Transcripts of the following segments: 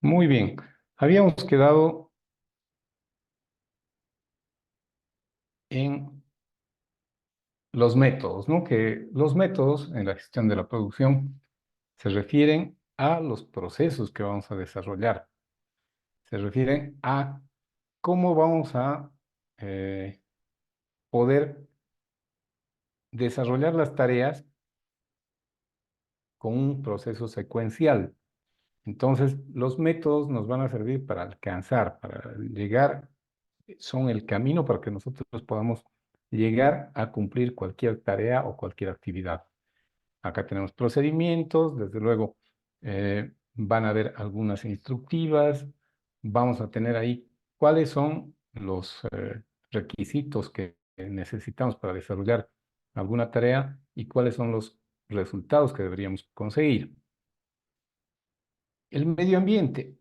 Muy bien. Habíamos quedado en los métodos, ¿no? Que los métodos en la gestión de la producción se refieren a los procesos que vamos a desarrollar. Se refieren a cómo vamos a eh, poder desarrollar las tareas con un proceso secuencial. Entonces, los métodos nos van a servir para alcanzar, para llegar, son el camino para que nosotros podamos llegar a cumplir cualquier tarea o cualquier actividad. Acá tenemos procedimientos, desde luego van a haber algunas instructivas, vamos a tener ahí cuáles son los requisitos que necesitamos para desarrollar alguna tarea y cuáles son los resultados que deberíamos conseguir. El medio ambiente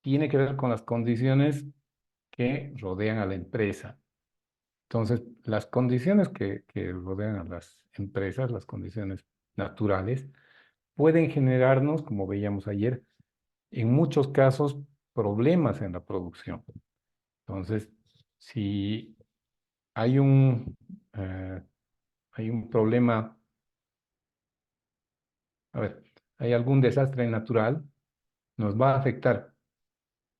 tiene que ver con las condiciones que rodean a la empresa. Entonces, las condiciones que rodean a las empresas, las condiciones naturales, pueden generarnos, como veíamos ayer, en muchos casos problemas en la producción. Entonces, si hay eh, hay un problema, a ver, hay algún desastre natural, nos va a afectar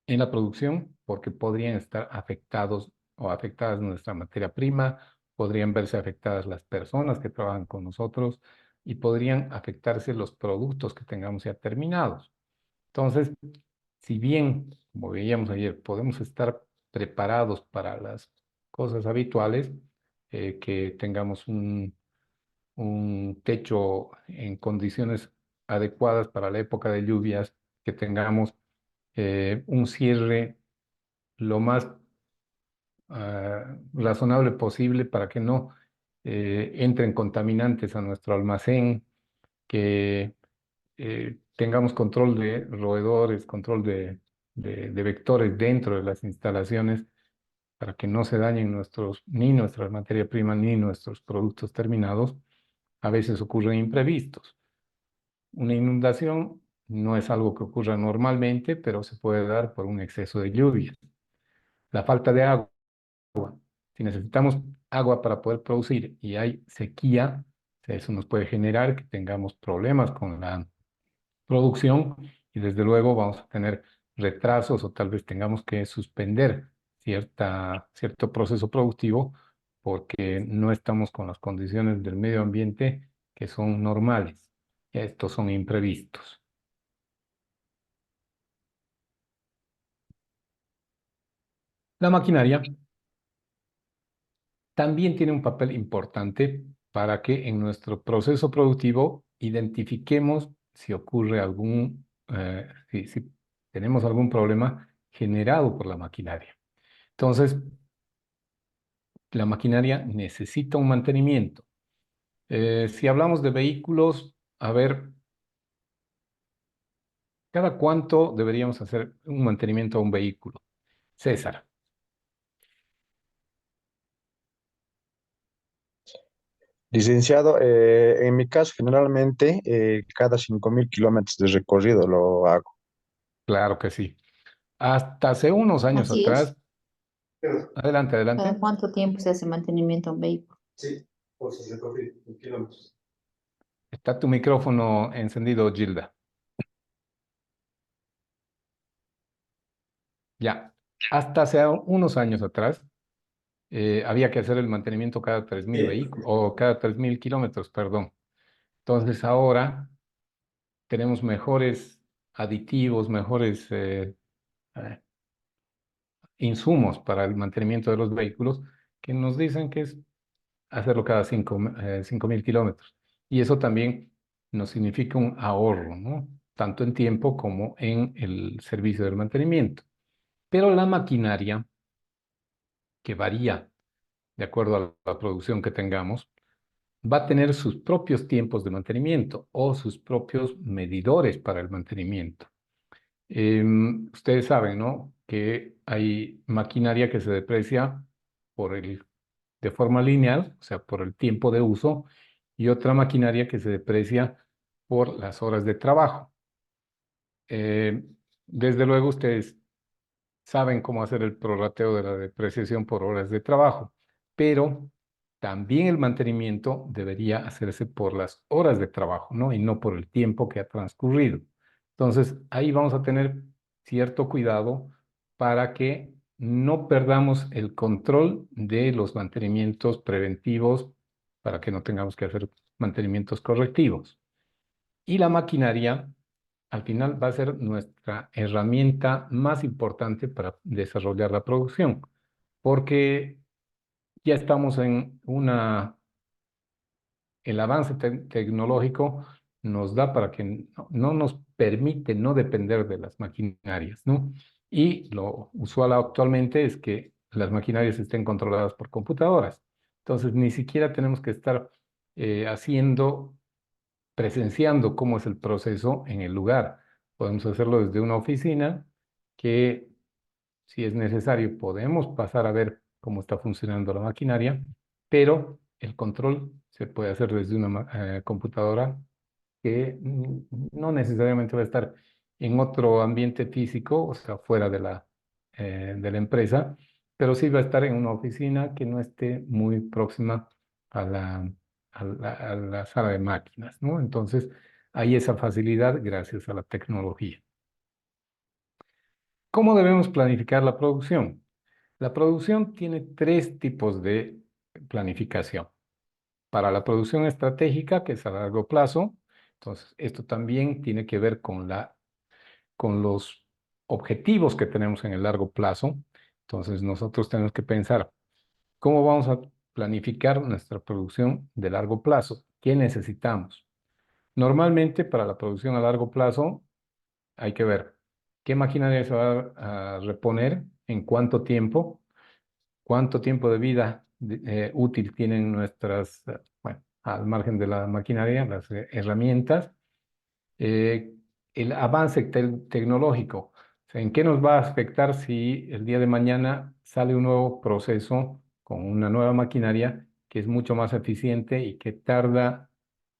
en la producción porque podrían estar afectados o afectadas nuestra materia prima, podrían verse afectadas las personas que trabajan con nosotros y podrían afectarse los productos que tengamos ya terminados. Entonces, si bien, como veíamos ayer, podemos estar preparados para las cosas habituales, que tengamos un techo en condiciones adecuadas para la época de lluvias, que tengamos un cierre lo más razonable posible para que no entren contaminantes a nuestro almacén, que tengamos control de roedores, control de vectores dentro de las instalaciones para que no se dañen ni nuestra materia prima ni nuestros productos terminados. A veces ocurren imprevistos. Una inundación no es algo que ocurra normalmente, pero se puede dar por un exceso de lluvia. La falta de agua. Si necesitamos agua para poder producir y hay sequía, eso nos puede generar que tengamos problemas con la producción y desde luego vamos a tener retrasos o tal vez tengamos que suspender cierto proceso productivo porque no estamos con las condiciones del medio ambiente que son normales. Estos son imprevistos. La maquinaria también tiene un papel importante para que en nuestro proceso productivo identifiquemos si ocurre si tenemos algún problema generado por la maquinaria. Entonces, la maquinaria necesita un mantenimiento. Si hablamos de vehículos, a ver, ¿cada cuánto deberíamos hacer un mantenimiento a un vehículo? César. Licenciado, en mi caso generalmente cada 5.000 kilómetros de recorrido lo hago. Claro que sí. Hasta hace unos años Así es. atrás, adelante, ¿Cada adelante. cuánto tiempo se hace mantenimiento a un vehículo? Está tu micrófono encendido, Gilda. Ya, hasta hace unos años atrás había que hacer el mantenimiento cada 3.000 vehículos o cada 3.000 kilómetros, perdón. Entonces ahora tenemos mejores aditivos, mejores eh, insumos para el mantenimiento de los vehículos que nos dicen que es hacerlo cada 5.000 kilómetros. Y eso también nos significa un ahorro, ¿no? Tanto en tiempo como en el servicio del mantenimiento. Pero la maquinaria, que varía de acuerdo a la producción que tengamos, va a tener sus propios tiempos de mantenimiento o sus propios medidores para el mantenimiento. Ustedes saben, ¿no? Que hay maquinaria que se deprecia de forma lineal, o sea, por el tiempo de uso, y otra maquinaria que se deprecia por las horas de trabajo. Eh, desde luego ustedes saben cómo hacer el prorrateo de la depreciación por horas de trabajo, pero también el mantenimiento debería hacerse por las horas de trabajo, ¿no? Y no por el tiempo que ha transcurrido. Entonces, ahí vamos a tener cierto cuidado para que no perdamos el control de los mantenimientos preventivos, para que no tengamos que hacer mantenimientos correctivos. Y la maquinaria, al final, va a ser nuestra herramienta más importante para desarrollar la producción, porque ya estamos en el avance tecnológico nos da para que no nos permite no depender de las maquinarias, ¿no? Y lo usual actualmente es que las maquinarias estén controladas por computadoras. Entonces, ni siquiera tenemos que estar presenciando cómo es el proceso en el lugar. Podemos hacerlo desde una oficina que, si es necesario, podemos pasar a ver cómo está funcionando la maquinaria, pero el control se puede hacer desde una computadora que no necesariamente va a estar en otro ambiente físico, o sea, fuera de la empresa, pero sí va a estar en una oficina que no esté muy próxima a a la sala de máquinas, ¿no? Entonces, hay esa facilidad gracias a la tecnología. ¿Cómo debemos planificar la producción? La producción tiene tres tipos de planificación. Para la producción estratégica, que es a largo plazo, entonces esto también tiene que ver con los objetivos que tenemos en el largo plazo. Entonces nosotros tenemos que pensar cómo vamos a planificar nuestra producción de largo plazo. ¿Qué necesitamos? Normalmente para la producción a largo plazo hay que ver qué maquinaria se va a reponer, en cuánto tiempo de vida útil tienen bueno, al margen de la maquinaria, las herramientas, eh, el avance tecnológico. O sea, ¿en qué nos va a afectar si el día de mañana sale un nuevo proceso con una nueva maquinaria que es mucho más eficiente y que tarda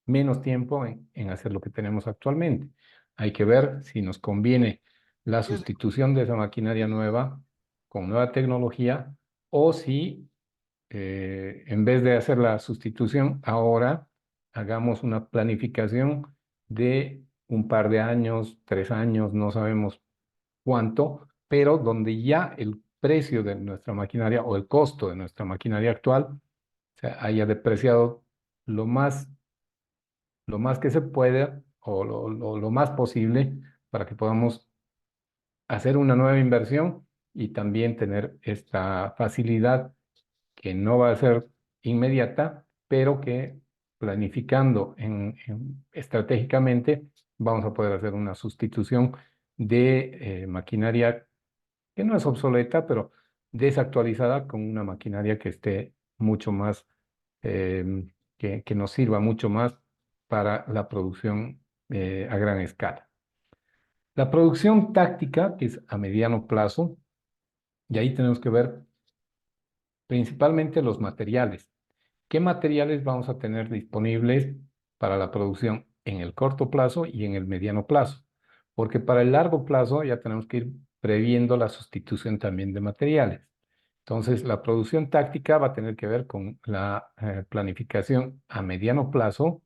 menos tiempo en hacer lo que tenemos actualmente? Hay que ver si nos conviene la sustitución de esa maquinaria nueva con nueva tecnología, o si en vez de hacer la sustitución ahora, hagamos una planificación de un par de años, 3 años, no sabemos cuánto, pero donde ya el precio de nuestra maquinaria o el costo de nuestra maquinaria actual se haya depreciado lo más, lo más que se pueda, o lo más posible, para que podamos hacer una nueva inversión y también tener esta facilidad, que no va a ser inmediata, pero que planificando estratégicamente vamos a poder hacer una sustitución de maquinaria que no es obsoleta, pero desactualizada, con una maquinaria que esté mucho más, que nos sirva mucho más para la producción a gran escala. La producción táctica, que es a mediano plazo, y ahí tenemos que ver principalmente los materiales. ¿Qué materiales vamos a tener disponibles para la producción en el corto plazo y en el mediano plazo? Porque para el largo plazo ya tenemos que ir previendo la sustitución también de materiales. Entonces, la producción táctica va a tener que ver con la planificación a mediano plazo,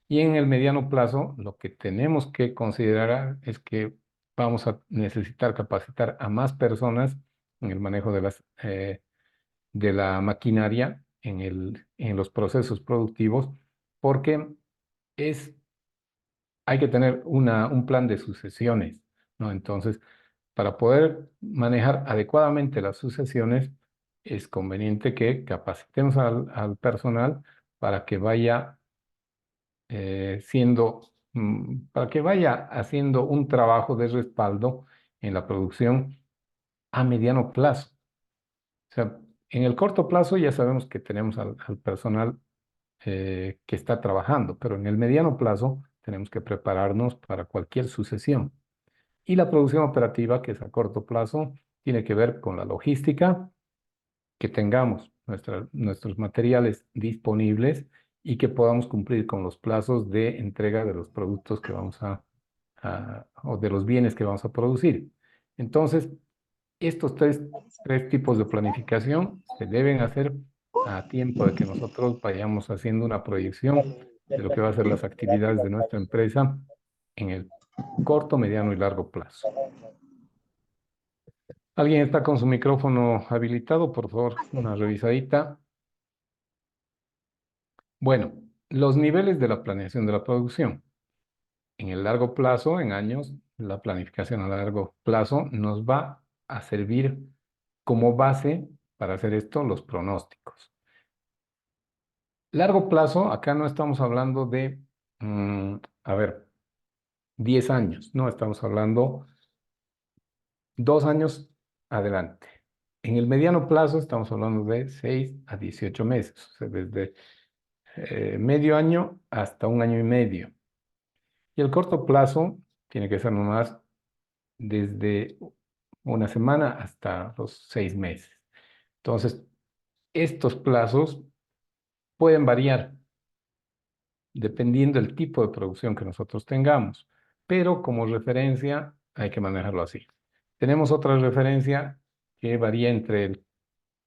y en el mediano plazo lo que tenemos que considerar es que vamos a necesitar capacitar a más personas en el manejo de la maquinaria en los procesos productivos, porque es, hay que tener un plan de sucesiones, ¿no? Entonces, para poder manejar adecuadamente las sucesiones, es conveniente que capacitemos al personal para que vaya para que vaya haciendo un trabajo de respaldo en la producción a mediano plazo. O sea, en el corto plazo ya sabemos que tenemos al personal que está trabajando, pero en el mediano plazo tenemos que prepararnos para cualquier sucesión. Y la producción operativa, que es a corto plazo, tiene que ver con la logística, que tengamos nuestros materiales disponibles y que podamos cumplir con los plazos de entrega de los productos que vamos a o de los bienes que vamos a producir. Entonces, estos tres tipos de planificación se deben hacer a tiempo de que nosotros vayamos haciendo una proyección de lo que va a ser las actividades de nuestra empresa en el corto, mediano y largo plazo. ¿Alguien está con su micrófono habilitado? Por favor, una revisadita. Bueno, los niveles de la planeación de la producción. En el largo plazo, en años, la planificación a largo plazo nos va a servir como base para hacer esto los pronósticos. Largo plazo, acá no estamos hablando de, a ver, 10 años, no, estamos hablando 2 años adelante. En el mediano plazo estamos hablando de 6 a 18 meses, o sea, desde medio año hasta un año y medio. Y el corto plazo tiene que ser nomás desde una semana hasta los 6 meses. Entonces, estos plazos pueden variar dependiendo del tipo de producción que nosotros tengamos, pero como referencia hay que manejarlo así. Tenemos otra referencia que varía entre el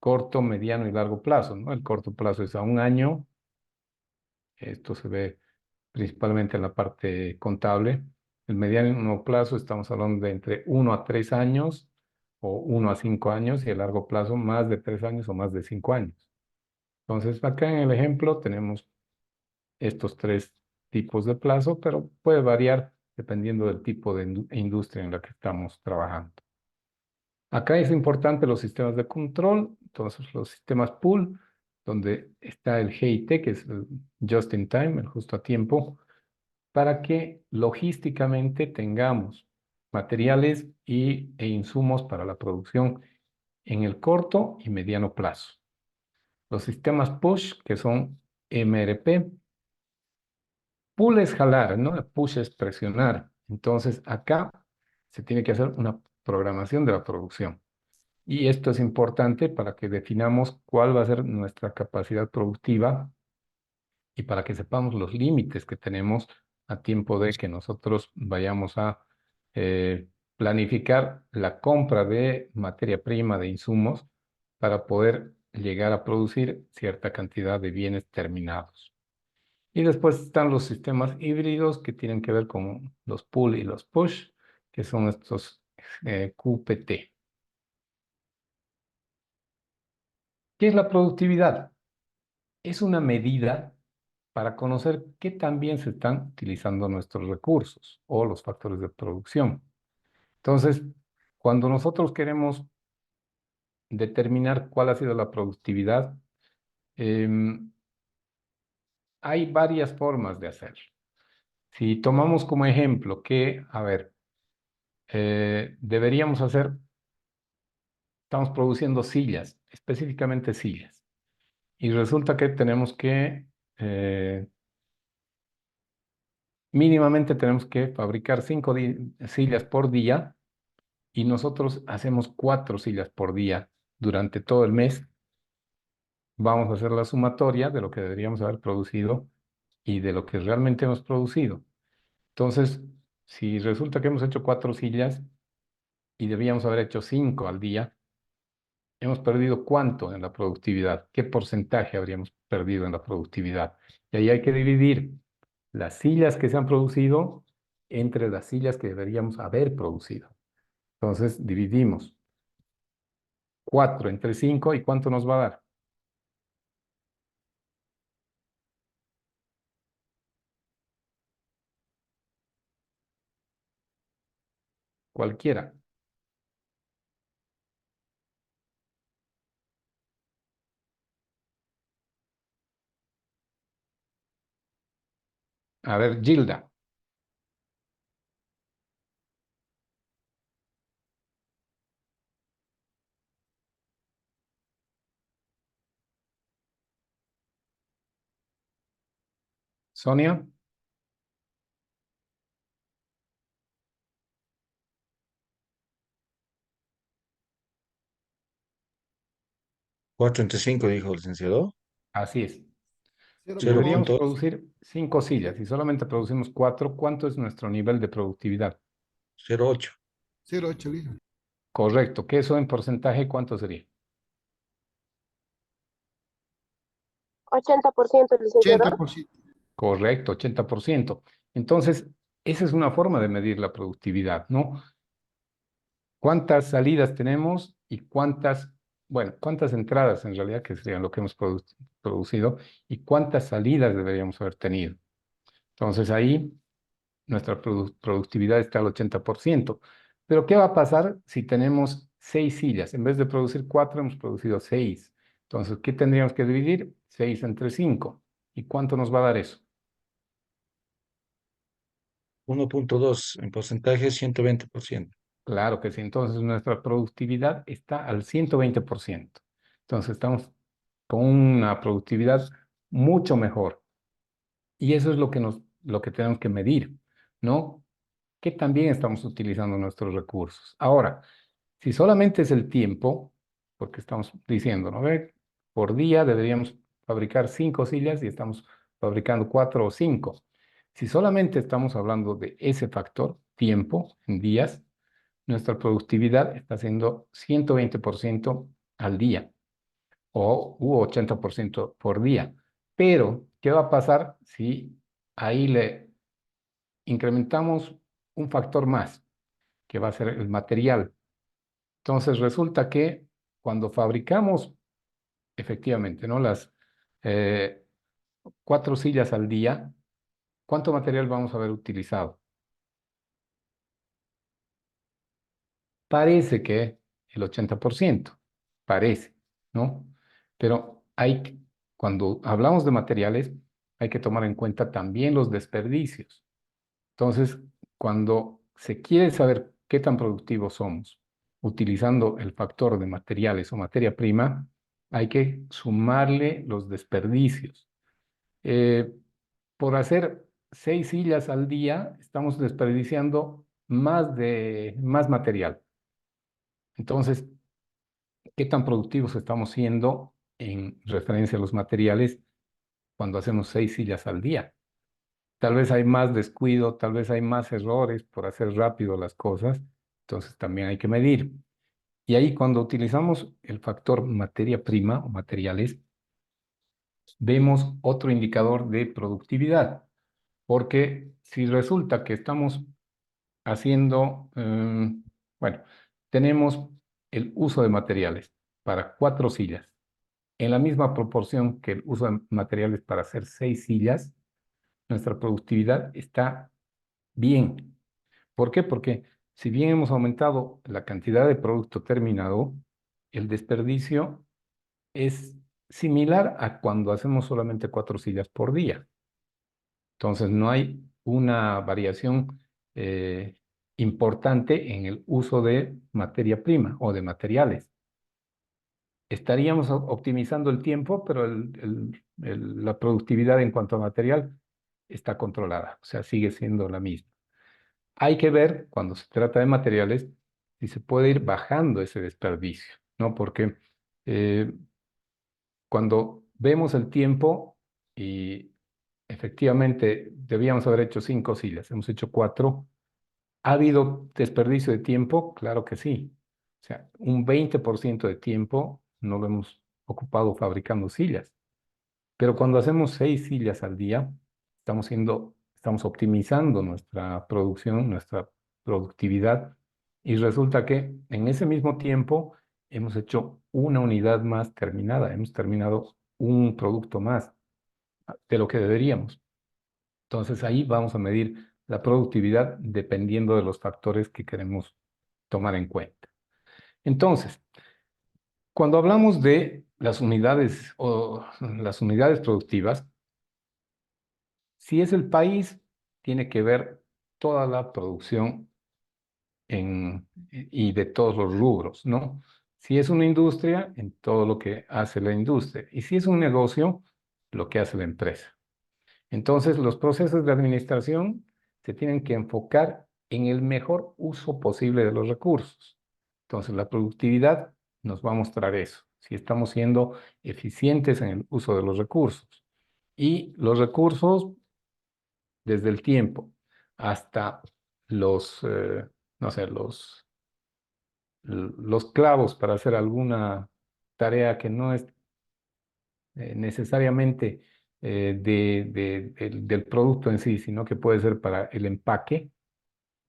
corto, mediano y largo plazo, ¿no? El corto plazo es a un año, esto se ve principalmente en la parte contable. El mediano plazo estamos hablando de entre 1 a 3 años o 1 a 5 años y el largo plazo más de 3 años o más de 5 años. Entonces, acá en el ejemplo tenemos estos tres tipos de plazo, pero puede variar dependiendo del tipo de industria en la que estamos trabajando. Acá es importante los sistemas de control, entonces los sistemas pool, donde está el GIT, que es el just in time, el justo a tiempo, para que logísticamente tengamos materiales e insumos para la producción en el corto y mediano plazo. Los sistemas push, que son MRP, pull es jalar, ¿no? Push es presionar. Entonces, acá se tiene que hacer una programación de la producción. Y esto es importante para que definamos cuál va a ser nuestra capacidad productiva y para que sepamos los límites que tenemos a tiempo de que nosotros vayamos a planificar la compra de materia prima, de insumos, para poder llegar a producir cierta cantidad de bienes terminados. Y después están los sistemas híbridos que tienen que ver con los pull y los push, que son estos QPT. ¿Qué es la productividad? Es una medida para conocer qué tan bien se están utilizando nuestros recursos o los factores de producción. Entonces, cuando nosotros queremos determinar cuál ha sido la productividad, em, hay varias formas de hacerlo. Si tomamos como ejemplo que, a ver, deberíamos hacer, estamos produciendo sillas, específicamente sillas, y resulta que tenemos que eh, mínimamente tenemos que fabricar 5 sillas por día y nosotros hacemos 4 sillas por día durante todo el mes. Vamos a hacer la sumatoria de lo que deberíamos haber producido y de lo que realmente hemos producido. Entonces, si resulta que hemos hecho 4 sillas y debíamos haber hecho 5 al día, ¿hemos perdido cuánto en la productividad? ¿Qué porcentaje habríamos perdido en la productividad? Y ahí hay que dividir las sillas que se han producido entre las sillas que deberíamos haber producido. Entonces, dividimos 4 entre 5 y ¿cuánto nos va a dar? Cualquiera. A ver, Gilda, Sonia, 4 entre 5 dijo el licenciado. así es. Deberíamos 0.2. producir 5 sillas y solamente producimos 4. ¿Cuánto es nuestro nivel de productividad? 0.8. 0,8 litros. Correcto. ¿Qué eso en porcentaje cuánto sería? 80%, licenciado. 80%. Correcto, 80%. Entonces, esa es una forma de medir la productividad, ¿no? ¿Cuántas salidas tenemos y cuántas entradas en realidad que serían lo que hemos producido y cuántas salidas deberíamos haber tenido? Entonces ahí nuestra productividad está al 80%. Pero ¿qué va a pasar si tenemos 6 sillas? En vez de producir 4, hemos producido 6. Entonces, ¿qué tendríamos que dividir? 6 entre 5. ¿Y cuánto nos va a dar eso? 1.2 en porcentaje, 120%. Claro que sí. Entonces, nuestra productividad está al 120%. Entonces, estamos con una productividad mucho mejor. Y eso es lo que tenemos que medir, ¿no? Que también estamos utilizando nuestros recursos. Ahora, si solamente es el tiempo, porque estamos diciendo, ¿no? Ve, por día deberíamos fabricar 5 sillas y estamos fabricando 4 o 5. Si solamente estamos hablando de ese factor, tiempo, en días, nuestra productividad está siendo 120% al día u 80% por día. Pero, ¿qué va a pasar si ahí le incrementamos un factor más, que va a ser el material? Entonces resulta que cuando fabricamos efectivamente, ¿no? Las eh, 4 sillas al día, ¿cuánto material vamos a haber utilizado? Parece que el 80%, parece, ¿no? Pero cuando hablamos de materiales, hay que tomar en cuenta también los desperdicios. Entonces, cuando se quiere saber qué tan productivos somos utilizando el factor de materiales o materia prima, hay que sumarle los desperdicios. Eh, por hacer 6 sillas al día, estamos desperdiciando más material. Entonces, ¿qué tan productivos estamos siendo en referencia a los materiales cuando hacemos 6 sillas al día? Tal vez hay más descuido, tal vez hay más errores por hacer rápido las cosas, entonces también hay que medir. Y ahí cuando utilizamos el factor materia prima o materiales, vemos otro indicador de productividad, porque si resulta que estamos haciendo, bueno, tenemos el uso de materiales para 4 sillas, en la misma proporción que el uso de materiales para hacer 6 sillas, nuestra productividad está bien. ¿Por qué? Porque si bien hemos aumentado la cantidad de producto terminado, el desperdicio es similar a cuando hacemos solamente 4 sillas por día. Entonces, no hay una variación eh, importante en el uso de materia prima o de materiales. Estaríamos optimizando el tiempo, pero la productividad en cuanto a material está controlada, o sea, sigue siendo la misma. Hay que ver, cuando se trata de materiales, si se puede ir bajando ese desperdicio, ¿no? Porque eh, cuando vemos el tiempo y efectivamente debíamos haber hecho 5 sillas, hemos hecho 4, ¿ha habido desperdicio de tiempo? Claro que sí. O sea, un 20% de tiempo no lo hemos ocupado fabricando sillas. Pero cuando hacemos 6 sillas al día, estamos optimizando nuestra producción, nuestra productividad, y resulta que en ese mismo tiempo hemos hecho una unidad más terminada, hemos terminado un producto más de lo que deberíamos. Entonces ahí vamos a medir la productividad dependiendo de los factores que queremos tomar en cuenta. Entonces, cuando hablamos de las unidades o las unidades productivas, si es el país, tiene que ver toda la producción y de todos los rubros, ¿no? Si es una industria, en todo lo que hace la industria. Y si es un negocio, lo que hace la empresa. Entonces, los procesos de administración se tienen que enfocar en el mejor uso posible de los recursos. Entonces, la productividad nos va a mostrar eso, si estamos siendo eficientes en el uso de los recursos. Y los recursos, desde el tiempo hasta los, no sé, los clavos para hacer alguna tarea que no es necesariamente del producto en sí, sino que puede ser para el empaque,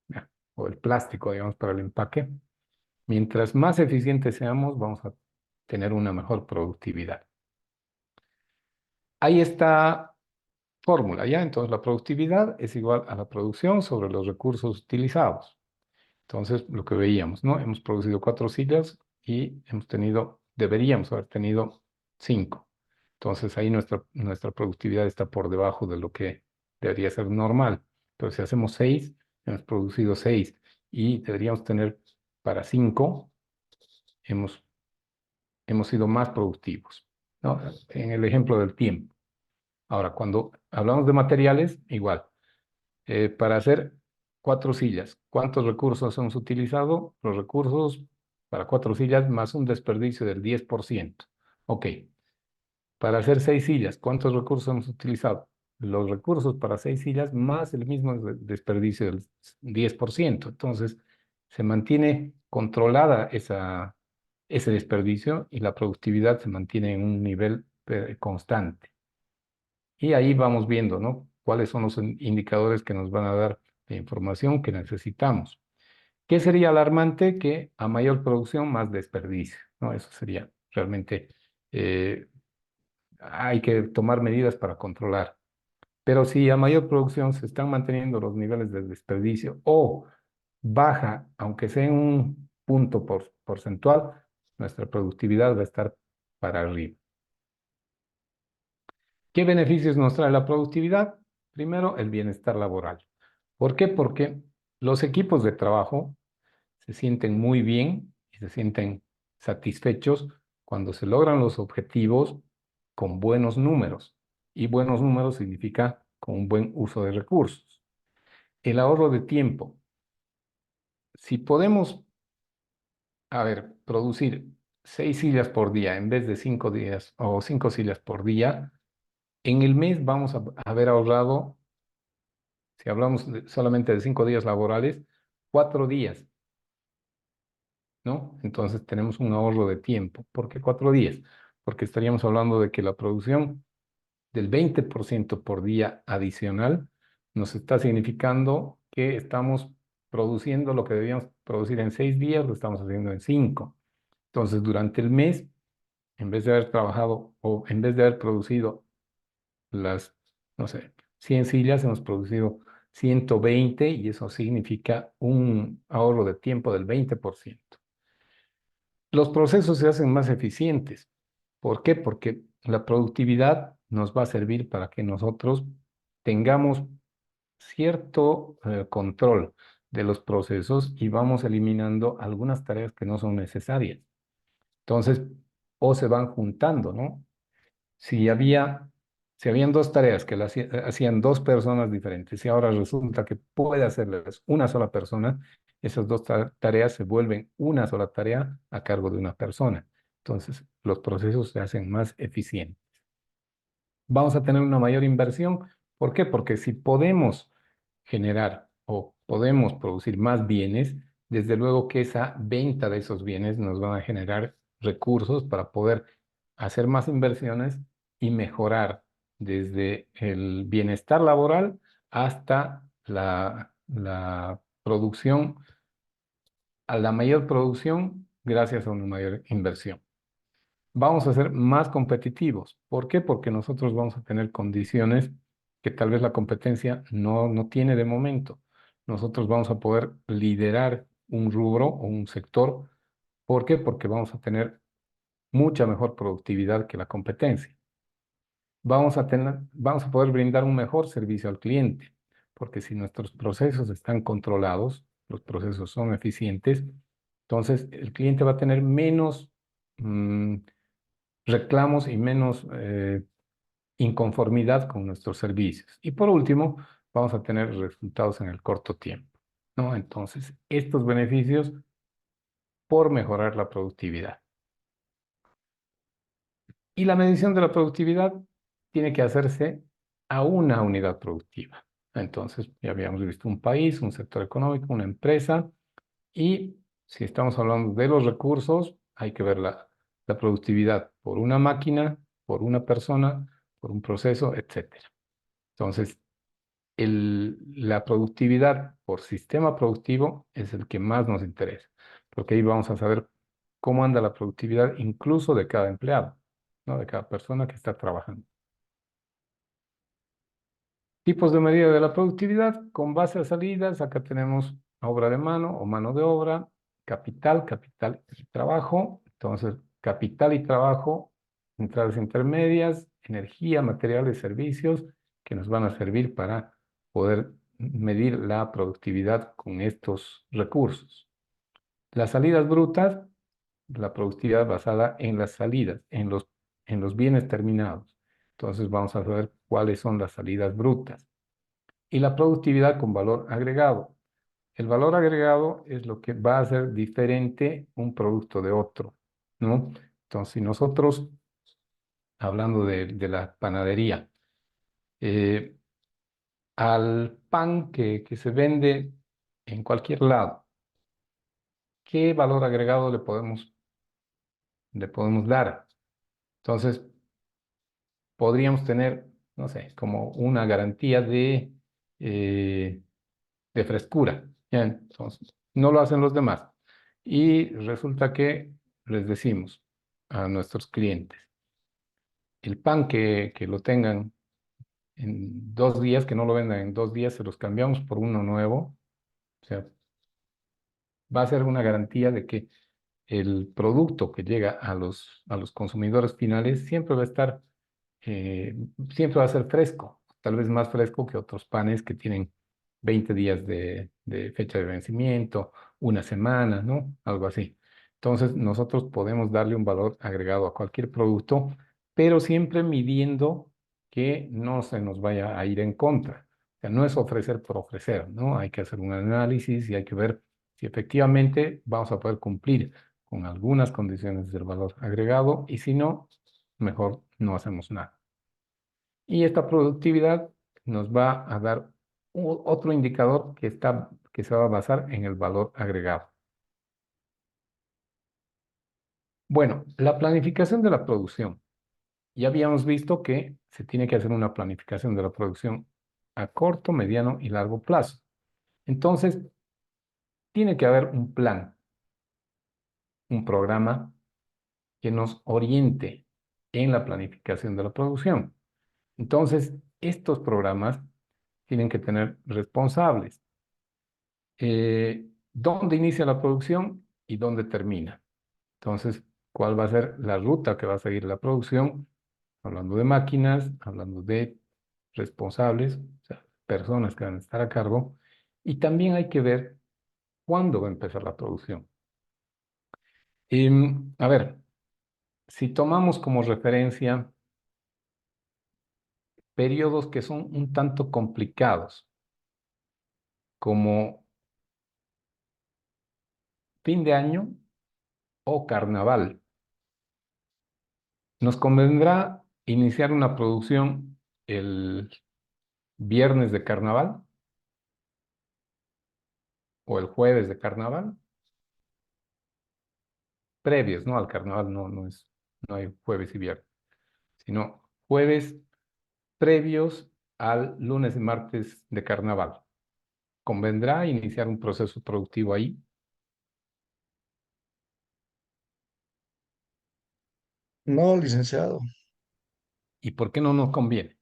ya, o el plástico, digamos, para el empaque. Mientras más eficientes seamos, vamos a tener una mejor productividad. Ahí está fórmula, ¿ya? Entonces la productividad es igual a la producción sobre los recursos utilizados. Entonces, lo que veíamos, ¿no? Hemos producido 4 sillas y deberíamos haber tenido 5. Entonces, ahí nuestra productividad está por debajo de lo que debería ser normal. Pero si hacemos 6, hemos producido 6 y deberíamos tener para 5, hemos, hemos sido más productivos, ¿no? En el ejemplo del tiempo. Ahora, cuando hablamos de materiales, igual. Para hacer 4 sillas, ¿cuántos recursos hemos utilizado? Los recursos para 4 sillas más un desperdicio del 10%. Ok. Para hacer 6 sillas, ¿cuántos recursos hemos utilizado? Los recursos para 6 sillas más el mismo desperdicio del 10%. Entonces, se mantiene controlada ese desperdicio y la productividad se mantiene en un nivel constante. Y ahí vamos viendo, ¿no? Cuáles son los indicadores que nos van a dar la información que necesitamos. ¿Qué sería alarmante? Que a mayor producción, más desperdicio, ¿no? Eso sería realmente, eh, hay que tomar medidas para controlar. Pero si a mayor producción se están manteniendo los niveles de desperdicio o baja, aunque sea en un punto porcentual, nuestra productividad va a estar para arriba. ¿Qué beneficios nos trae la productividad? Primero, el bienestar laboral. ¿Por qué? Porque los equipos de trabajo se sienten muy bien y se sienten satisfechos cuando se logran los objetivos con buenos números. Y buenos números significa con un buen uso de recursos. El ahorro de tiempo. Si podemos, producir 6 sillas por día en vez de 5 días o 5 sillas por día, en el mes vamos a haber ahorrado, si hablamos solamente de 5 días laborales, 4 días, ¿no? Entonces tenemos un ahorro de tiempo. ¿Por qué 4 días? Porque estaríamos hablando de que la producción del 20% por día adicional nos está significando que estamos produciendo lo que debíamos producir en 6 días, lo estamos haciendo en 5. Entonces, durante el mes, en vez de haber trabajado o en vez de haber producido las, no sé, 100 sillas, hemos producido 120 y eso significa un ahorro de tiempo del 20%. Los procesos se hacen más eficientes. ¿Por qué? Porque la productividad nos va a servir para que nosotros tengamos cierto control de los procesos y vamos eliminando algunas tareas que no son necesarias. Entonces, o se van juntando, ¿no? Si había, si habían 2 tareas que hacían 2 personas diferentes y ahora resulta que puede hacerlas una sola persona, esas 2 tareas se vuelven una sola tarea a cargo de una persona. Entonces, los procesos se hacen más eficientes. Vamos a tener una mayor inversión. ¿Por qué? Porque si podemos generar o podemos producir más bienes, desde luego que esa venta de esos bienes nos van a generar recursos para poder hacer más inversiones y mejorar desde el bienestar laboral hasta la producción, a la mayor producción gracias a una mayor inversión. Vamos a ser más competitivos. ¿Por qué? Porque nosotros vamos a tener condiciones que tal vez la competencia no tiene de momento. Nosotros vamos a poder liderar un rubro o un sector. ¿Por qué? Porque vamos a tener mucha mejor productividad que la competencia. Vamos a poder brindar un mejor servicio al cliente, porque si nuestros procesos están controlados, los procesos son eficientes, entonces el cliente va a tener menos reclamos y menos inconformidad con nuestros servicios. Y por último, vamos a tener resultados en el corto tiempo, ¿no? Entonces, estos beneficios por mejorar la productividad. Y la medición de la productividad, tiene que hacerse a una unidad productiva. Entonces, ya habíamos visto un país, un sector económico, una empresa, y si estamos hablando de los recursos, hay que ver la productividad por una máquina, por una persona, por un proceso, etcétera. Entonces, la productividad por sistema productivo es el que más nos interesa, porque ahí vamos a saber cómo anda la productividad incluso de cada empleado, ¿no? De cada persona que está trabajando. Tipos de medida de la productividad con base a salidas. Acá tenemos obra de mano o mano de obra, capital y trabajo. Entonces, capital y trabajo, entradas intermedias, energía, materiales, servicios que nos van a servir para poder medir la productividad con estos recursos. Las salidas brutas, la productividad basada en las salidas, en los bienes terminados. Entonces, vamos a ver cuáles son las salidas brutas y la productividad con valor agregado. El valor agregado es lo que va a hacer diferente un producto de otro, ¿no? Entonces, si nosotros, hablando de la panadería, eh, al pan que se vende en cualquier lado, ¿qué valor agregado le podemos dar? Entonces, podríamos tener, no sé, como una garantía eh, de frescura. ¿Ya? Entonces, no lo hacen los demás. Y resulta que les decimos a nuestros clientes, el pan que lo tengan en 2 días, que no lo vendan en 2 días, se los cambiamos por uno nuevo. O sea, va a ser una garantía de que el producto que llega a los consumidores finales siempre va a estar, eh, siempre va a ser fresco, tal vez más fresco que otros panes que tienen 20 días de fecha de vencimiento, una semana, ¿no? Algo así. Entonces, nosotros podemos darle un valor agregado a cualquier producto, pero siempre midiendo que no se nos vaya a ir en contra. O sea, no es ofrecer por ofrecer, ¿no? Hay que hacer un análisis y hay que ver si efectivamente vamos a poder cumplir con algunas condiciones del valor agregado y si no, mejor no hacemos nada. Y esta productividad nos va a dar otro indicador que se va a basar en el valor agregado. Bueno, la planificación de la producción. Ya habíamos visto que se tiene que hacer una planificación de la producción a corto, mediano y largo plazo. Entonces, tiene que haber un plan, un programa que nos oriente en la planificación de la producción. Entonces, estos programas tienen que tener responsables. ¿Dónde inicia la producción y dónde termina? Entonces, ¿cuál va a ser la ruta que va a seguir la producción? Hablando de máquinas, hablando de responsables, o sea, personas que van a estar a cargo. Y también hay que ver cuándo va a empezar la producción. A ver, si tomamos como referencia periodos que son un tanto complicados, como fin de año o carnaval, nos convendrá iniciar una producción el viernes de carnaval o el jueves de carnaval, previos, ¿no? Al carnaval no hay jueves y viernes, sino jueves previos al lunes y martes de carnaval. ¿Convendrá iniciar un proceso productivo ahí? No, licenciado, ¿Y por qué no nos conviene?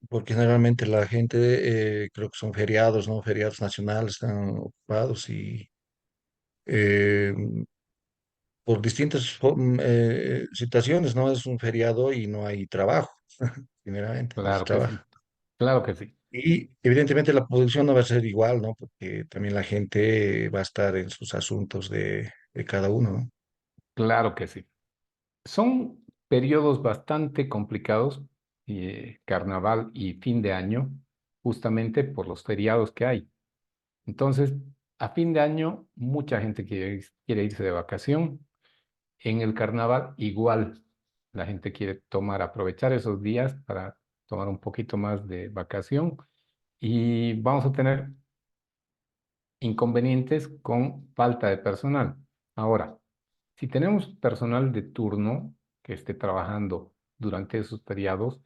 porque generalmente la gente, creo que son feriados, ¿no? Feriados nacionales, están ocupados y eh, por distintas situaciones, ¿no? Es un feriado y no hay trabajo, primeramente, no se Claro que sí, trabaja. claro que sí, Y evidentemente la producción no va a ser igual, ¿no? Porque también la gente va a estar en sus asuntos de cada uno, ¿no? claro que sí. Son periodos bastante complicados, carnaval y fin de año, justamente por los feriados que hay. Entonces, a fin de año, mucha gente quiere irse de vacación. En el carnaval, igual, la gente quiere aprovechar esos días para tomar un poquito más de vacación y vamos a tener inconvenientes con falta de personal. Ahora, si tenemos personal de turno que esté trabajando durante esos periodos,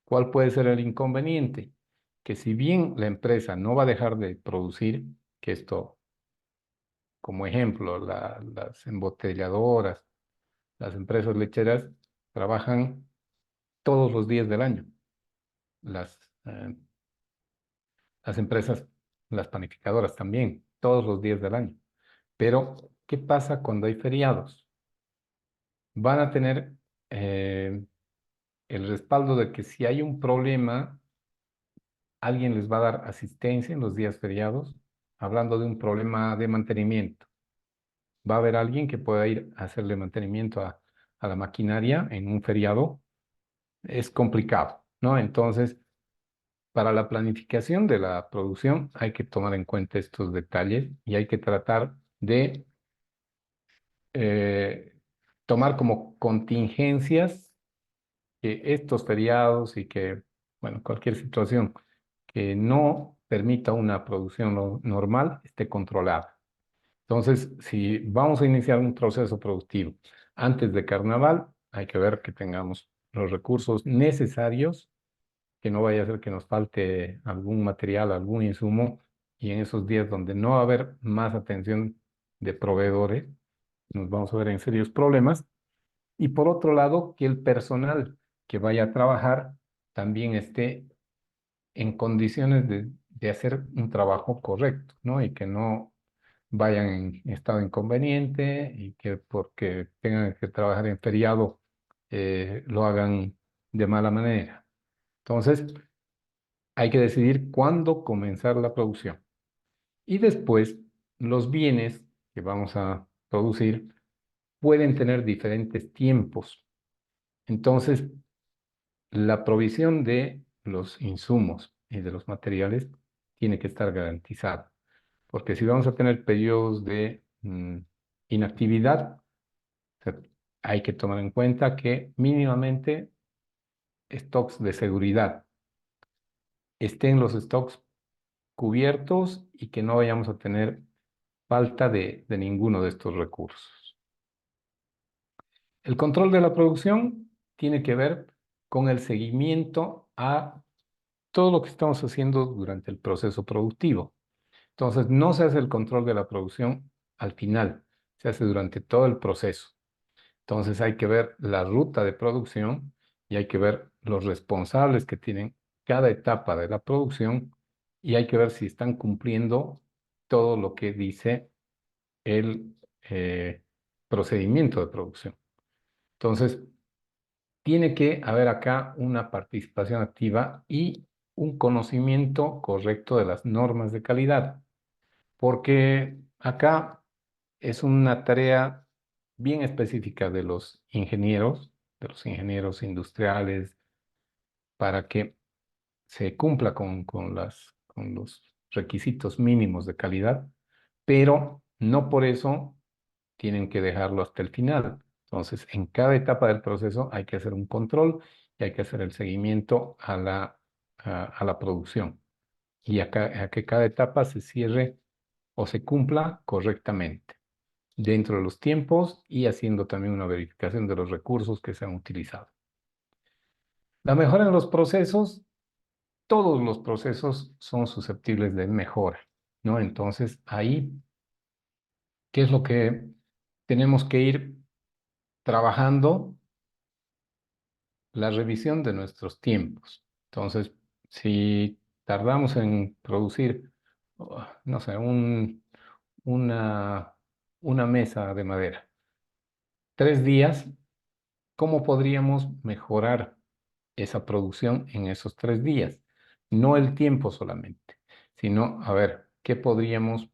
¿cuál puede ser el inconveniente? Que si bien la empresa no va a dejar de producir, que esto, como ejemplo, las embotelladoras, las empresas lecheras trabajan todos los días del año. Las, eh, las empresas, las panificadoras también, todos los días del año. Pero, ¿qué pasa cuando hay feriados? Van a tener el respaldo de que si hay un problema, alguien les va a dar asistencia en los días feriados, hablando de un problema de mantenimiento. Va a haber alguien que pueda ir a hacerle mantenimiento a la maquinaria en un feriado. Es complicado, ¿no? Entonces, para la planificación de la producción hay que tomar en cuenta estos detalles y hay que tratar de eh, tomar como contingencias que estos feriados y que, bueno, cualquier situación que no permita una producción normal esté controlada. Entonces, si vamos a iniciar un proceso productivo antes de carnaval, hay que ver que tengamos los recursos necesarios, que no vaya a ser que nos falte algún material, algún insumo, y en esos días donde no va a haber más atención de proveedores, nos vamos a ver en serios problemas. Y por otro lado, que el personal que vaya a trabajar también esté en condiciones de hacer un trabajo correcto, ¿no? Y que no vayan en estado inconveniente y que porque tengan que trabajar en feriado lo hagan de mala manera. Entonces, hay que decidir cuándo comenzar la producción. Y después, los bienes que vamos a producir pueden tener diferentes tiempos. Entonces, la provisión de los insumos y de los materiales tiene que estar garantizada, porque si vamos a tener periodos de inactividad, hay que tomar en cuenta que mínimamente stocks de seguridad estén los stocks cubiertos y que no vayamos a tener falta de ninguno de estos recursos. El control de la producción tiene que ver con el seguimiento a todo lo que estamos haciendo durante el proceso productivo. Entonces, no se hace el control de la producción al final, se hace durante todo el proceso. Entonces, hay que ver la ruta de producción y hay que ver los responsables que tienen cada etapa de la producción y hay que ver si están cumpliendo todo lo que dice el procedimiento de producción. Entonces, tiene que haber acá una participación activa y un conocimiento correcto de las normas de calidad, porque acá es una tarea bien específica de los ingenieros industriales, para que se cumpla con los requisitos mínimos de calidad, pero no por eso tienen que dejarlo hasta el final. Entonces, en cada etapa del proceso hay que hacer un control y hay que hacer el seguimiento a la producción y a que cada etapa se cierre o se cumpla correctamente dentro de los tiempos y haciendo también una verificación de los recursos que se han utilizado. La mejora en los procesos, todos los procesos son susceptibles de mejora, ¿no? Entonces, ahí, ¿qué es lo que tenemos que ir trabajando? La revisión de nuestros tiempos. Entonces, si tardamos en producir, no sé, una, una mesa de madera, 3 días, ¿cómo podríamos mejorar esa producción en esos 3 días? No el tiempo solamente, sino, a ver, ¿qué podríamos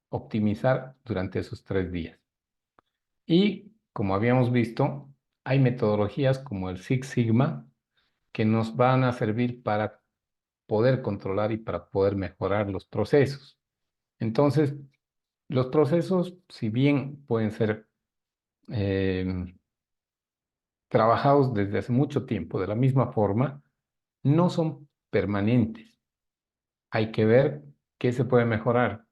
optimizar durante esos 3 días? Y como habíamos visto, hay metodologías como el Six Sigma que nos van a servir para poder controlar y para poder mejorar los procesos. Entonces, los procesos, si bien pueden ser trabajados desde hace mucho tiempo de la misma forma, no son permanentes. Hay que ver qué se puede mejorar.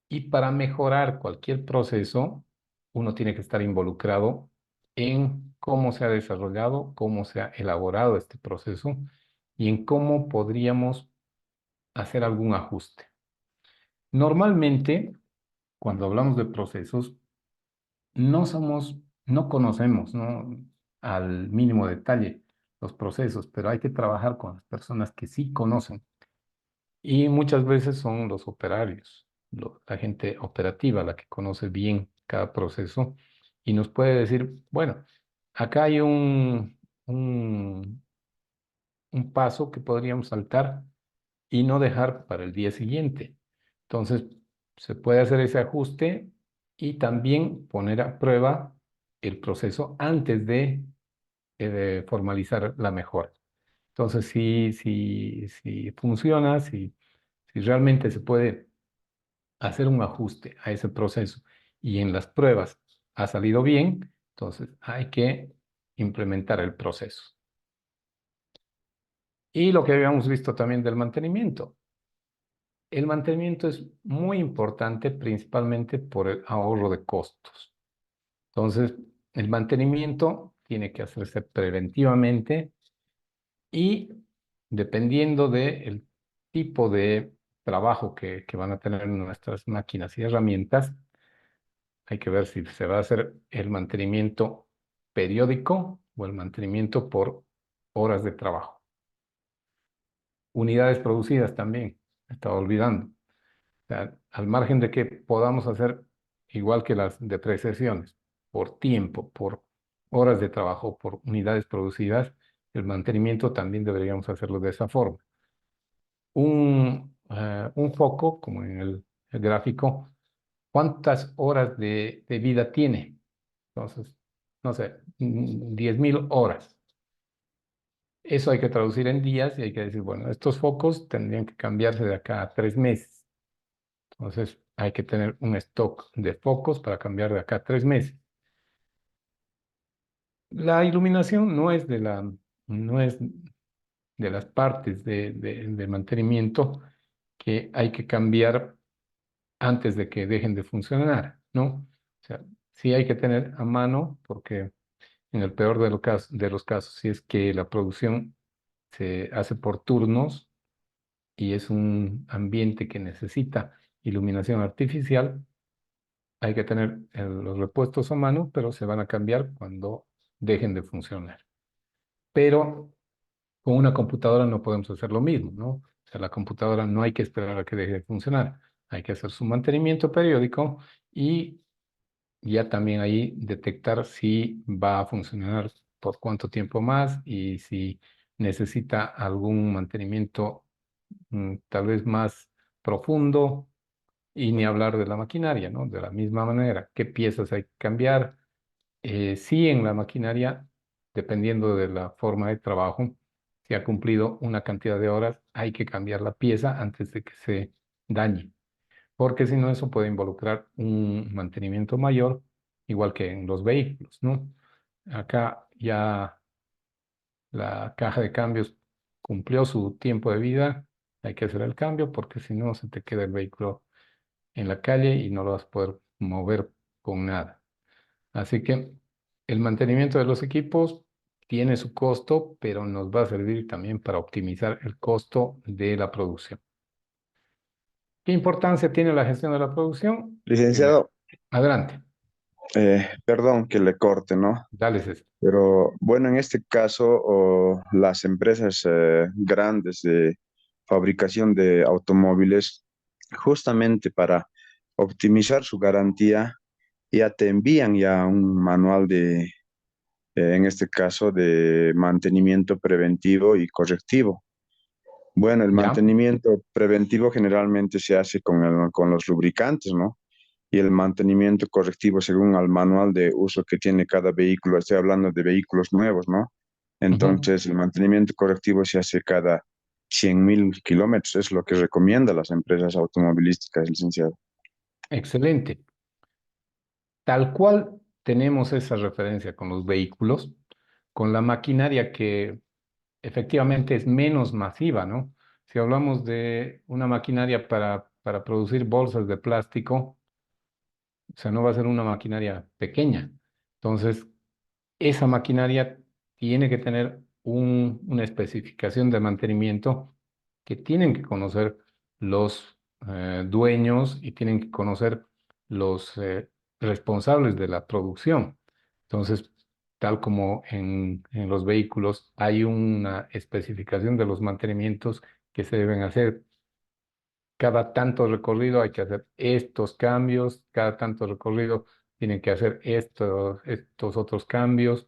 Y para mejorar cualquier proceso, uno tiene que estar involucrado en cómo se ha desarrollado, cómo se ha elaborado este proceso y en cómo podríamos hacer algún ajuste. Normalmente, cuando hablamos de procesos, no conocemos, ¿no? Al mínimo detalle los procesos, pero hay que trabajar con las personas que sí conocen. Y muchas veces son los operarios, la gente operativa, la que conoce bien cada proceso y nos puede decir, bueno, acá hay un paso que podríamos saltar y no dejar para el día siguiente. Entonces, se puede hacer ese ajuste y también poner a prueba el proceso antes de formalizar la mejora. Entonces, si funciona, si realmente se puede hacer un ajuste a ese proceso y en las pruebas ha salido bien, entonces hay que implementar el proceso. Y lo que habíamos visto también del mantenimiento. El mantenimiento es muy importante principalmente por el ahorro de costos. Entonces, el mantenimiento tiene que hacerse preventivamente y dependiendo del tipo de trabajo que van a tener nuestras máquinas y herramientas, hay que ver si se va a hacer el mantenimiento periódico o el mantenimiento por horas de trabajo. Unidades producidas también, me estaba olvidando. O sea, al margen de que podamos hacer igual que las depreciaciones, por tiempo, por horas de trabajo, por unidades producidas, el mantenimiento también deberíamos hacerlo de esa forma. Un foco, como en el gráfico, ¿cuántas horas de vida tiene? Entonces, no sé, 10.000 horas. Eso hay que traducir en días y hay que decir, bueno, estos focos tendrían que cambiarse de acá a 3 meses. Entonces, hay que tener un stock de focos para cambiar de acá a 3 meses. La iluminación no es de las partes de mantenimiento que hay que cambiar antes de que dejen de funcionar, ¿no? O sea, sí hay que tener a mano porque en el peor de los casos, si es que la producción se hace por turnos y es un ambiente que necesita iluminación artificial, hay que tener los repuestos a mano, pero se van a cambiar cuando dejen de funcionar. Pero con una computadora no podemos hacer lo mismo, ¿no? O sea, la computadora no hay que esperar a que deje de funcionar. Hay que hacer su mantenimiento periódico y ya también ahí detectar si va a funcionar por cuánto tiempo más y si necesita algún mantenimiento tal vez más profundo y ni hablar de la maquinaria, ¿no? De la misma manera, qué piezas hay que cambiar. Sí, en la maquinaria, dependiendo de la forma de trabajo, si ha cumplido una cantidad de horas, hay que cambiar la pieza antes de que se dañe porque si no eso puede involucrar un mantenimiento mayor, igual que en los vehículos, ¿no? Acá ya la caja de cambios cumplió su tiempo de vida, hay que hacer el cambio porque si no se te queda el vehículo en la calle y no lo vas a poder mover con nada. Así que el mantenimiento de los equipos tiene su costo, pero nos va a servir también para optimizar el costo de la producción. ¿Qué importancia tiene la gestión de la producción? Primero, Licenciado, adelante. perdón que le corte, ¿no? Dale, César. Pero bueno, en este caso, las empresas grandes de fabricación de automóviles, justamente para optimizar su garantía, ya te envían ya un manual en este caso, de mantenimiento preventivo y correctivo. Bueno, el ¿Ya? mantenimiento preventivo generalmente se hace con los lubricantes, ¿no? Y el mantenimiento correctivo según el manual de uso que tiene cada vehículo. Estoy hablando de vehículos nuevos, ¿no? Ujú. Entonces, el mantenimiento correctivo se hace cada 100.000 kilómetros, es lo que recomiendan las empresas automovilísticas, licenciado. Excelente. Tal cual tenemos esa referencia con los vehículos, con la maquinaria que efectivamente es menos masiva, ¿no? Si hablamos de una maquinaria para producir bolsas de plástico, o sea, no va a ser una maquinaria pequeña. Entonces, esa maquinaria tiene que tener una especificación de mantenimiento que tienen que conocer los dueños y tienen que conocer los responsables de la producción. Entonces, tal como en los vehículos, hay una especificación de los mantenimientos que se deben hacer. Cada tanto recorrido hay que hacer estos cambios, cada tanto recorrido tienen que hacer estos otros cambios.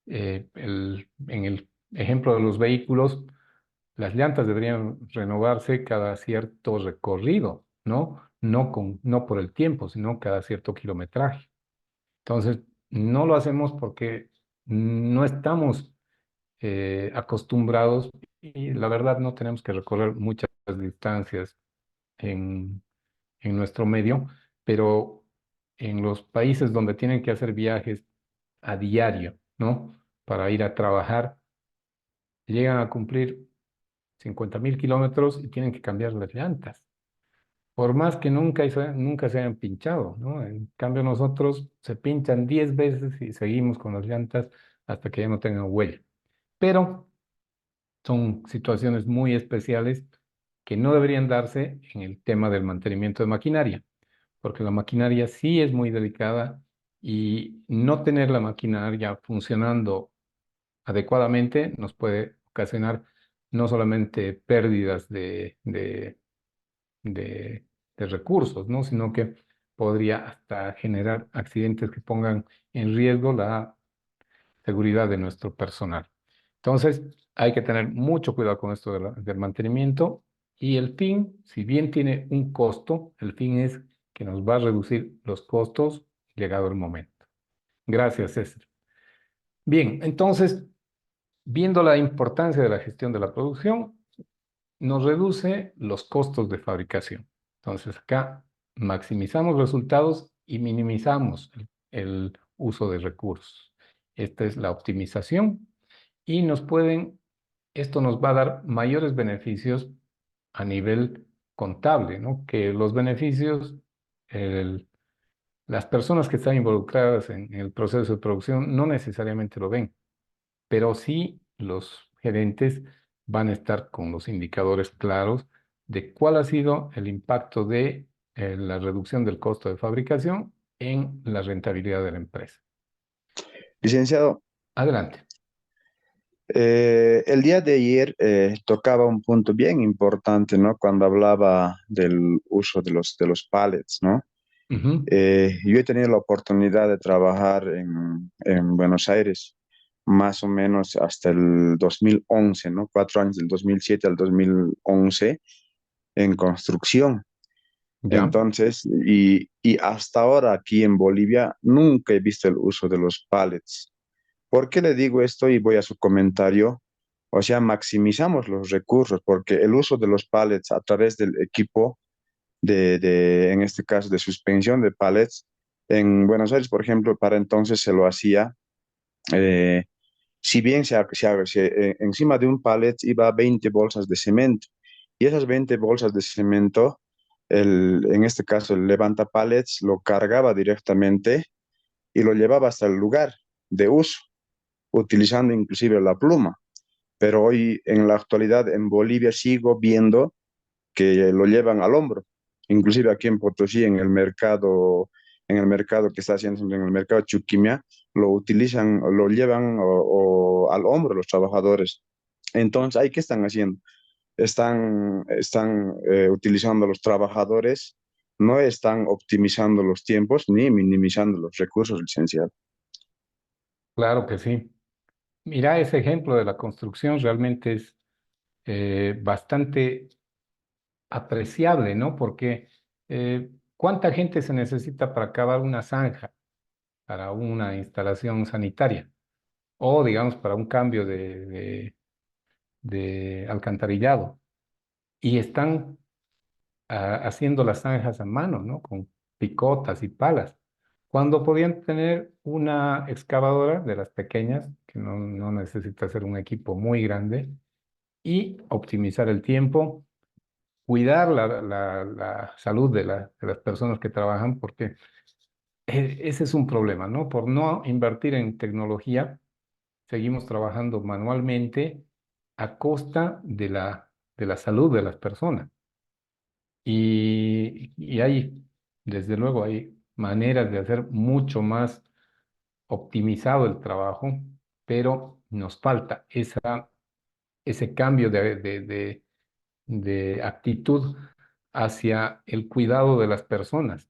En el ejemplo de los vehículos, las llantas deberían renovarse cada cierto recorrido, ¿no? No por el tiempo, sino cada cierto kilometraje. Entonces, no lo hacemos porque no estamos acostumbrados y la verdad no tenemos que recorrer muchas distancias en, en nuestro medio, pero en los países donde tienen que hacer viajes a diario, ¿no? Para ir a trabajar, llegan a cumplir 50.000 kilómetros y tienen que cambiar las llantas, por más que nunca se hayan pinchado, ¿no? En cambio nosotros se pinchan 10 veces y seguimos con las llantas hasta que ya no tengan huella. Pero son situaciones muy especiales que no deberían darse en el tema del mantenimiento de maquinaria, porque la maquinaria sí es muy delicada y no tener la maquinaria funcionando adecuadamente nos puede ocasionar no solamente pérdidas de, de recursos, ¿no? Sino que podría hasta generar accidentes que pongan en riesgo la seguridad de nuestro personal. Entonces, hay que tener mucho cuidado con esto del mantenimiento y el fin, si bien tiene un costo, el fin es que nos va a reducir los costos llegado el momento. Gracias, César. Bien, entonces, viendo la importancia de la gestión de la producción, nos reduce los costos de fabricación. Entonces, acá maximizamos resultados y minimizamos el uso de recursos. Esta es la optimización y esto nos va a dar mayores beneficios a nivel contable, ¿no? Que los beneficios, el- las personas que están involucradas en el proceso de producción no necesariamente lo ven, pero sí los gerentes van a estar con los indicadores claros de cuál ha sido el impacto de la reducción del costo de fabricación en la rentabilidad de la empresa. Licenciado, Adelante. el día de ayer tocaba un punto bien importante, ¿no? Cuando hablaba del uso de los pallets, ¿no? Ujú. Yo he tenido la oportunidad de trabajar en Buenos Aires más o menos hasta el 2011, ¿no? 4 años, del 2007 al 2011, en construcción. Ya. Entonces, y hasta ahora aquí en Bolivia nunca he visto el uso de los pallets. ¿Por qué le digo esto? Y voy a su comentario. O sea, maximizamos los recursos porque el uso de los pallets a través del equipo en este caso, de suspensión de pallets, en Buenos Aires, por ejemplo, para entonces se lo hacía, eh, si bien encima de un pallet iba 20 bolsas de cemento, y esas 20 bolsas de cemento, en este caso el levanta pallets lo cargaba directamente y lo llevaba hasta el lugar de uso, utilizando inclusive la pluma. Pero hoy, en la actualidad, en Bolivia sigo viendo que lo llevan al hombro. Inclusive aquí en Potosí, en el mercado que está haciendo, en el mercado Chuquimia, lo utilizan, lo llevan o al hombro los trabajadores. Entonces, ¿ahí qué están haciendo? Están utilizando a los trabajadores, no están optimizando los tiempos ni minimizando los recursos, licenciado. Claro que sí. Mira, ese ejemplo de la construcción realmente es bastante apreciable, ¿no? Porque ¿cuánta gente se necesita para cavar una zanja para una instalación sanitaria? O, digamos, para un cambio de alcantarillado. Y están haciendo las zanjas a mano, ¿no? Con picotas y palas. cuando podían tener una excavadora de las pequeñas, que no necesita ser un equipo muy grande, y optimizar el tiempo, cuidar la salud de las personas que trabajan, porque ese es un problema, ¿no? Por no invertir en tecnología, seguimos trabajando manualmente a costa de la salud de las personas. Y hay, desde luego, hay maneras de hacer mucho más optimizado el trabajo, pero nos falta ese cambio de actitud hacia el cuidado de las personas.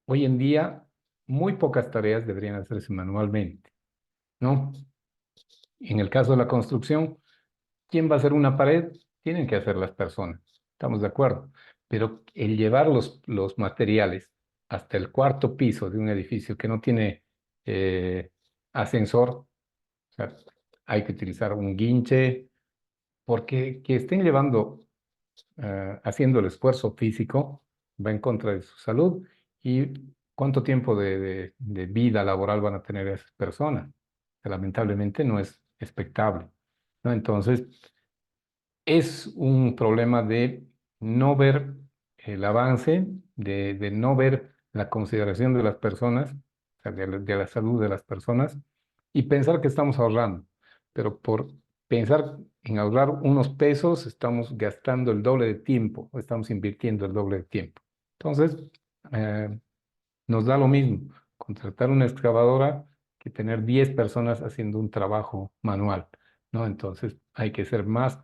Hoy en día, muy pocas tareas deberían hacerse manualmente, ¿no? En el caso de la construcción, ¿quién va a hacer una pared? Tienen que hacer las personas, estamos de acuerdo. Pero el llevar los materiales hasta el cuarto piso de un edificio que no tiene ascensor, o sea, hay que utilizar un guinche, porque que estén llevando, haciendo el esfuerzo físico, va en contra de su salud. ¿Y cuánto tiempo de vida laboral van a tener esas personas? Que lamentablemente no es expectable, ¿no? Entonces, es un problema de no ver el avance, de no ver la consideración de las personas, o sea, de la salud de las personas, y pensar que estamos ahorrando. Pero por pensar en ahorrar unos pesos, estamos gastando el doble de tiempo, o estamos invirtiendo el doble de tiempo. Entonces, eh, nos da lo mismo contratar una excavadora que tener 10 personas haciendo un trabajo manual, ¿no? Entonces, hay que ser más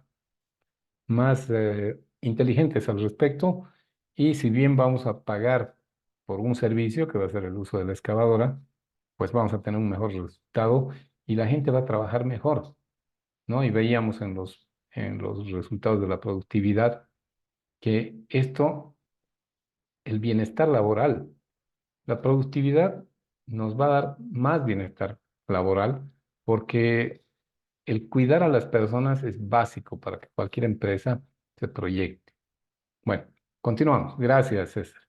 inteligentes al respecto, y si bien vamos a pagar por un servicio que va a ser el uso de la excavadora, pues vamos a tener un mejor resultado y la gente va a trabajar mejor, ¿no? Y veíamos en los resultados de la productividad que esto, el bienestar laboral, la productividad nos va a dar más bienestar laboral, porque el cuidar a las personas es básico para que cualquier empresa se proyecte. Bueno, continuamos. Gracias, César.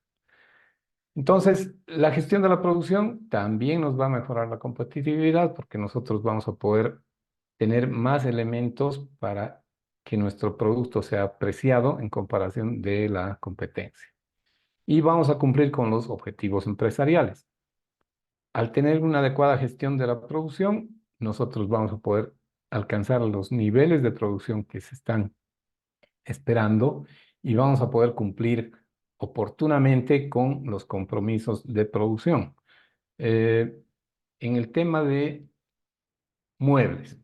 Entonces, la gestión de la producción también nos va a mejorar la competitividad, porque nosotros vamos a poder tener más elementos para que nuestro producto sea apreciado en comparación de la competencia. Y vamos a cumplir con los objetivos empresariales. Al tener una adecuada gestión de la producción, nosotros vamos a poder alcanzar los niveles de producción que se están esperando, y vamos a poder cumplir oportunamente con los compromisos de producción. Eh, en el tema de muebles,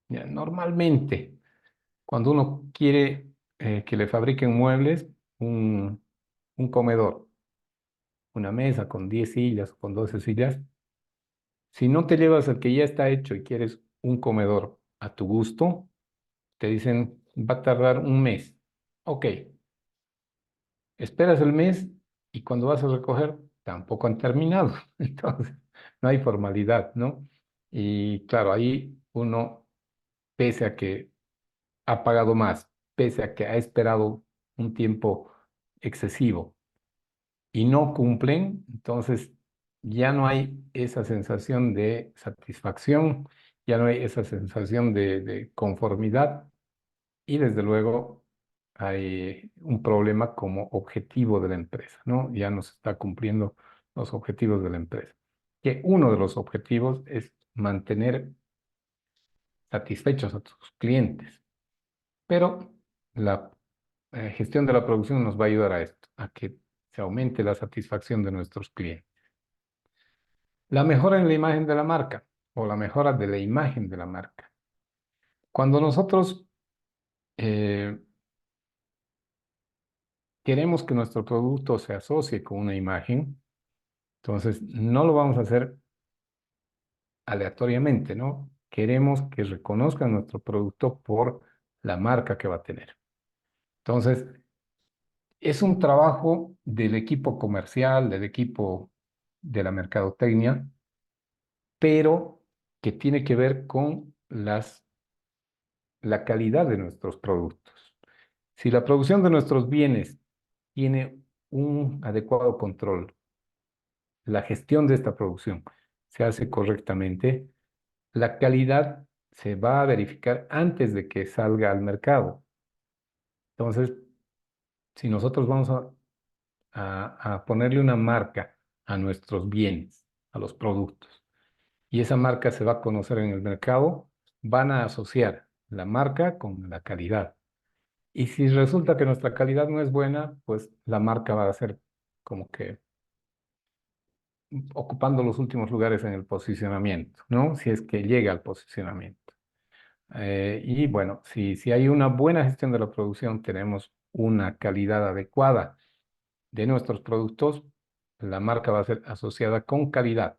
ya, normalmente cuando uno quiere que le fabriquen muebles, un, un comedor, una mesa con 10 sillas o con 12 sillas, si no te llevas el que ya está hecho y quieres un comedor a tu gusto, te dicen va a tardar un mes. Ok, esperas el mes y cuando vas a recoger tampoco han terminado. Entonces, no hay formalidad, ¿no? Y claro, ahí uno, pese a que ha pagado más, pese a que ha esperado un tiempo excesivo y no cumplen, entonces ya no hay esa sensación de satisfacción, ya no hay esa sensación de conformidad, y desde luego hay un problema como objetivo de la empresa, ¿no? Ya no se está cumpliendo los objetivos de la empresa. Que uno de los objetivos es mantener satisfechos a tus clientes, pero la gestión de la producción nos va a ayudar a esto, a que se aumente la satisfacción de nuestros clientes. La mejora en la imagen de la marca, o la mejora de la imagen de la marca. Cuando nosotros eh, queremos que nuestro producto se asocie con una imagen, entonces no lo vamos a hacer aleatoriamente, ¿no? Queremos que reconozcan nuestro producto por la marca que va a tener. Entonces, es un trabajo del equipo comercial, del equipo de la mercadotecnia, pero que tiene que ver con la calidad de nuestros productos. Si la producción de nuestros bienes tiene un adecuado control, la gestión de esta producción se hace correctamente, la calidad se va a verificar antes de que salga al mercado. Entonces, si nosotros vamos a ponerle una marca a nuestros bienes, a los productos, y esa marca se va a conocer en el mercado, van a asociar la marca con la calidad. Y si resulta que nuestra calidad no es buena, pues la marca va a ser como que ocupando los últimos lugares en el posicionamiento, ¿no? Si es que llega al posicionamiento. Y bueno, si hay una buena gestión de la producción, tenemos una calidad adecuada de nuestros productos, la marca va a ser asociada con calidad.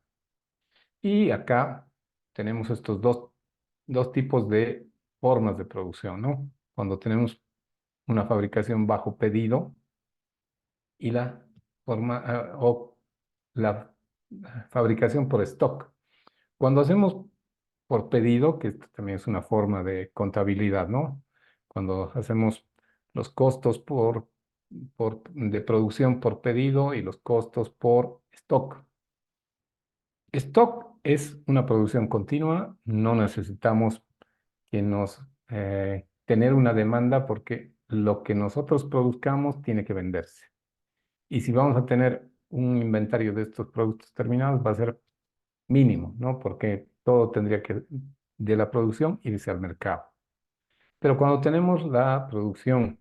Y acá tenemos estos dos tipos de formas de producción, ¿no? Cuando tenemos una fabricación bajo pedido y la forma o la fabricación por stock. Cuando hacemos por pedido, que esto también es una forma de contabilidad, ¿no? Cuando hacemos los costos de producción por pedido y los costos por stock. Stock es una producción continua, no necesitamos que nos tener una demanda porque lo que nosotros produzcamos tiene que venderse. Y si vamos a tener un inventario de estos productos terminados, va a ser mínimo, ¿no? Porque todo tendría que, de la producción, irse al mercado. Pero cuando tenemos la producción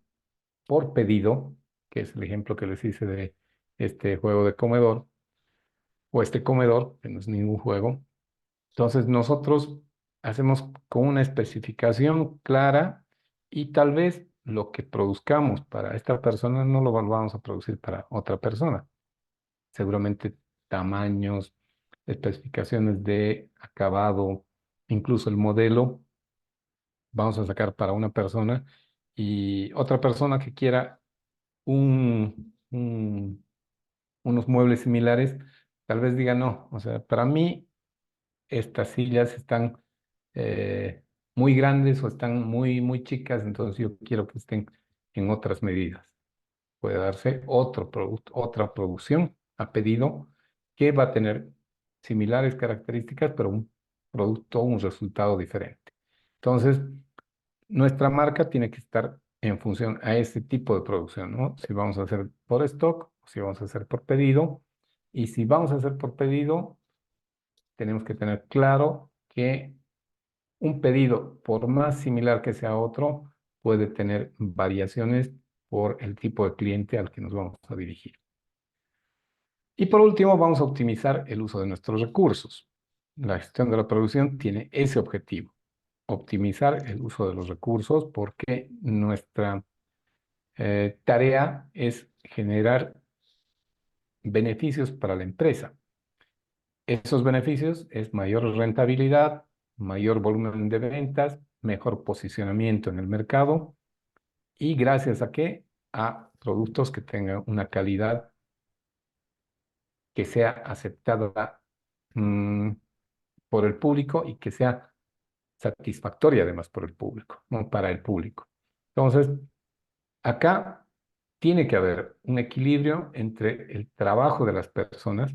por pedido, que es el ejemplo que les hice de este juego de comedor, o este comedor, que no es ningún juego, entonces nosotros hacemos con una especificación clara y tal vez lo que produzcamos para esta persona no lo vamos a producir para otra persona. Seguramente tamaños, especificaciones de acabado, incluso el modelo, vamos a sacar para una persona y otra persona que quiera unos muebles similares, tal vez diga no, o sea, para mí estas sillas están muy grandes o están muy chicas, entonces yo quiero que estén en otras medidas. Puede darse otro producto, otra producción a pedido que va a tener similares características, pero un producto, un resultado diferente. Entonces, nuestra marca tiene que estar en función a ese tipo de producción, ¿no? Si vamos a hacer por stock, si vamos a hacer por pedido, y si vamos a hacer por pedido, tenemos que tener claro que un pedido, por más similar que sea otro, puede tener variaciones por el tipo de cliente al que nos vamos a dirigir. Y por último, vamos a optimizar el uso de nuestros recursos. La gestión de la producción tiene ese objetivo, optimizar el uso de los recursos porque nuestra tarea es generar beneficios para la empresa. Esos beneficios es mayor rentabilidad, mayor volumen de ventas, mejor posicionamiento en el mercado y gracias a qué? A productos que tengan una calidad que sea aceptada mm, por el público y que sea satisfactoria además por el público, ¿no? Para el público. Entonces, acá tiene que haber un equilibrio entre el trabajo de las personas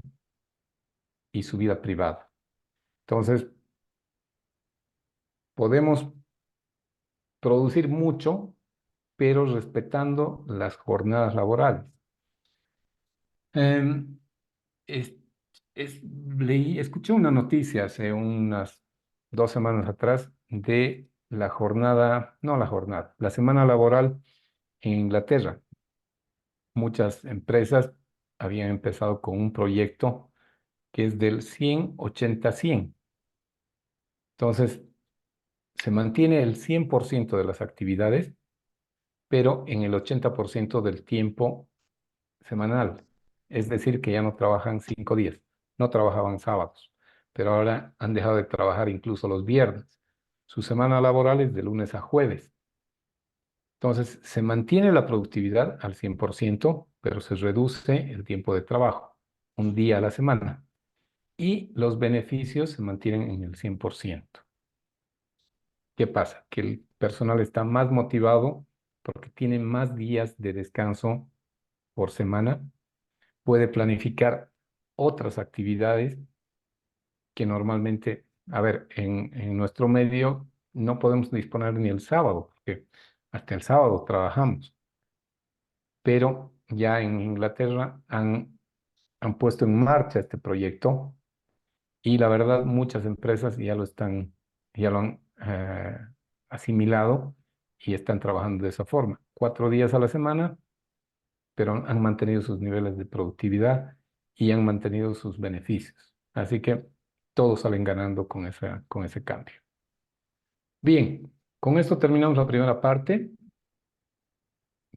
y su vida privada. Entonces, podemos producir mucho, pero respetando las jornadas laborales. Em, es- escuché una noticia hace unas 2 semanas atrás de la jornada, no la jornada, la semana laboral en Inglaterra. Muchas empresas habían empezado con un proyecto que es del 100-80-100. Entonces, se mantiene el 100% de las actividades, pero en el 80% del tiempo semanal. Es decir, que ya no trabajan 5 días, no trabajaban sábados, pero ahora han dejado de trabajar incluso los viernes. Su semana laboral es de lunes a jueves. Entonces, se mantiene la productividad al 100%, pero se reduce el tiempo de trabajo, un día a la semana. Y los beneficios se mantienen en el 100%. ¿Qué pasa? Que el personal está más motivado porque tiene más días de descanso por semana, puede planificar otras actividades que normalmente, a ver, en nuestro medio no podemos disponer ni el sábado, porque hasta el sábado trabajamos, pero ya en Inglaterra han puesto en marcha este proyecto y la verdad muchas empresas ya lo han asimilado y están trabajando de esa forma. 4 días a la semana, pero han mantenido sus niveles de productividad y han mantenido sus beneficios. Así que todos salen ganando con ese cambio. Bien, con esto terminamos la primera parte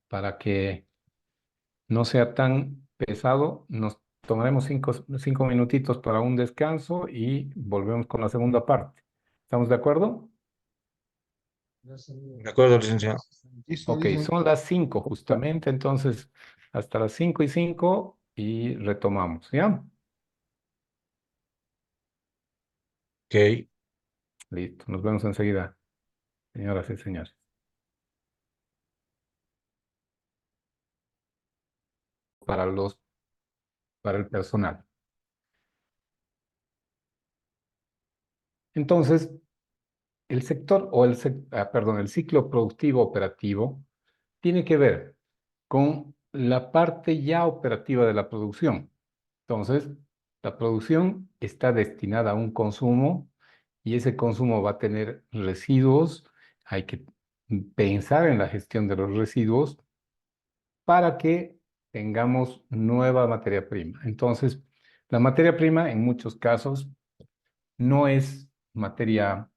para que no sea tan pesado. Nos tomaremos 5 minutitos para un descanso y volvemos con la segunda parte. ¿Estamos de acuerdo? De acuerdo, licenciado. Ok, son las 5 justamente, entonces hasta las 5:05 y retomamos, ¿ya? Ok. Listo, nos vemos enseguida, señoras y señores. Para para el personal. Entonces, el sector o perdón, el ciclo productivo operativo tiene que ver con la parte ya operativa de la producción. Entonces, la producción está destinada a un consumo y ese consumo va a tener residuos. Hay que pensar en la gestión de los residuos para que tengamos nueva materia prima. Entonces, la materia prima en muchos casos no es materia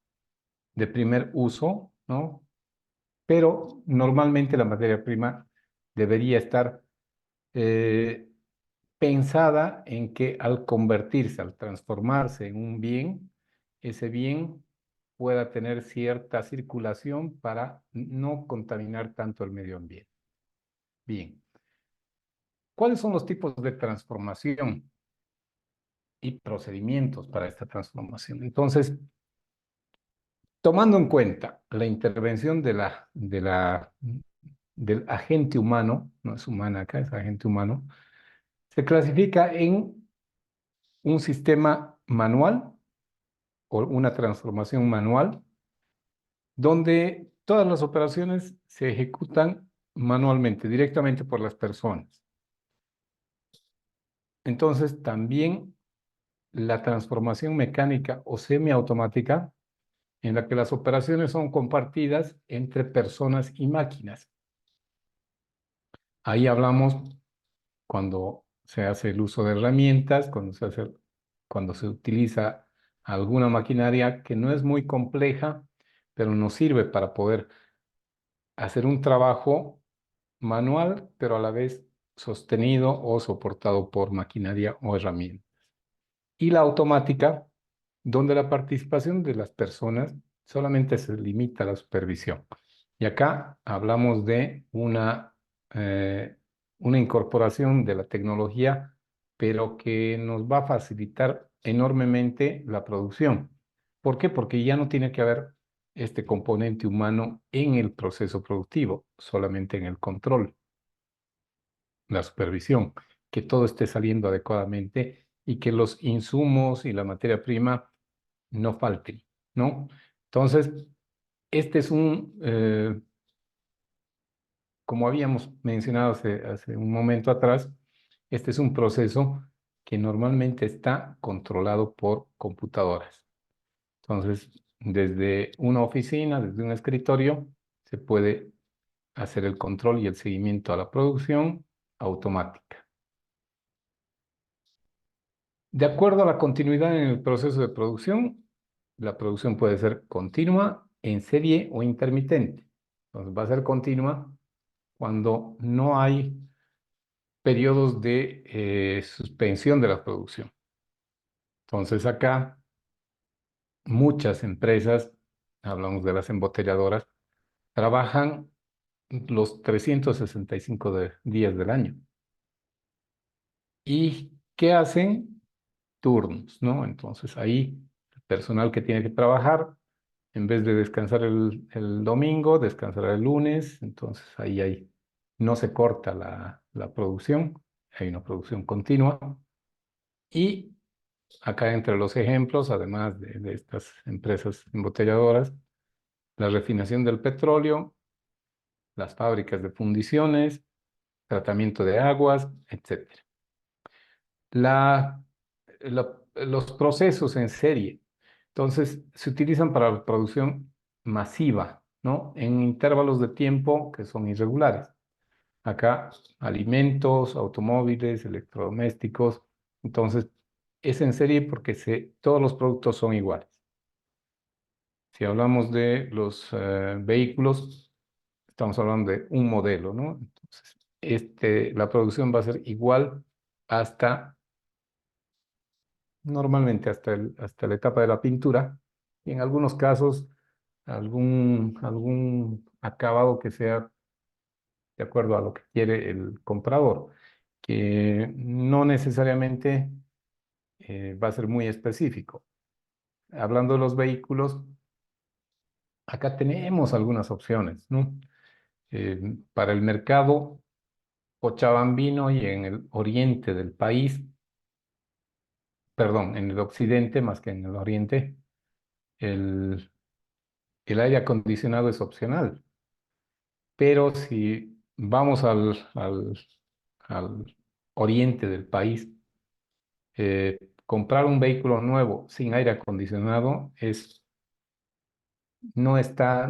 de primer uso, ¿no? Pero normalmente la materia prima debería estar eh, pensada en que al convertirse, al transformarse en un bien, ese bien pueda tener cierta circulación para no contaminar tanto el medio ambiente. Bien, ¿cuáles son los tipos de transformación y procedimientos para esta transformación? Entonces, tomando en cuenta la intervención del agente humano, no es humana acá, es agente humano, se clasifica en un sistema manual o una transformación manual, donde todas las operaciones se ejecutan manualmente, directamente por las personas. Entonces, también la transformación mecánica o semiautomática, en la que las operaciones son compartidas entre personas y máquinas. Ahí hablamos cuando se hace el uso de herramientas, cuando se utiliza alguna maquinaria que no es muy compleja, pero nos sirve para poder hacer un trabajo manual, pero a la vez sostenido o soportado por maquinaria o herramientas. Y la automática, donde la participación de las personas solamente se limita a la supervisión. Y acá hablamos de una incorporación de la tecnología, pero que nos va a facilitar enormemente la producción. ¿Por qué? Porque ya no tiene que haber este componente humano en el proceso productivo, solamente en el control, la supervisión, que todo esté saliendo adecuadamente y que los insumos y la materia prima no falten, ¿no? Entonces, este es como habíamos mencionado hace un momento atrás, este es un proceso que normalmente está controlado por computadoras. Entonces, desde una oficina, desde un escritorio, se puede hacer el control y el seguimiento a la producción automática. De acuerdo a la continuidad en el proceso de producción, la producción puede ser continua, en serie o intermitente. Entonces, va a ser continua cuando no hay periodos de suspensión de la producción. Entonces, acá muchas empresas, hablamos de las embotelladoras, trabajan los 365 días del año. ¿Y qué hacen? Turnos, ¿no? Entonces ahí el personal que tiene que trabajar, en vez de descansar el domingo, descansará el lunes, entonces no se corta la producción, hay una producción continua. Y acá entre los ejemplos, además de estas empresas embotelladoras, la refinación del petróleo, las fábricas de fundiciones, tratamiento de aguas, etcétera. Los procesos en serie, entonces, se utilizan para la producción masiva, ¿no? En intervalos de tiempo que son irregulares. Acá, alimentos, automóviles, electrodomésticos. Entonces, es en serie porque todos los productos son iguales. Si hablamos de los vehículos, estamos hablando de un modelo, ¿no? Entonces, la producción va a ser igual hasta, normalmente hasta la etapa de la pintura, y en algunos casos, algún acabado que sea de acuerdo a lo que quiere el comprador, que no necesariamente va a ser muy específico. Hablando de los vehículos, acá tenemos algunas opciones, ¿no? Para el mercado cochabambino y en el oriente del país, perdón, en el occidente más que en el oriente, el, el aire acondicionado es opcional. Pero si vamos al oriente del país, comprar un vehículo nuevo sin aire acondicionado no está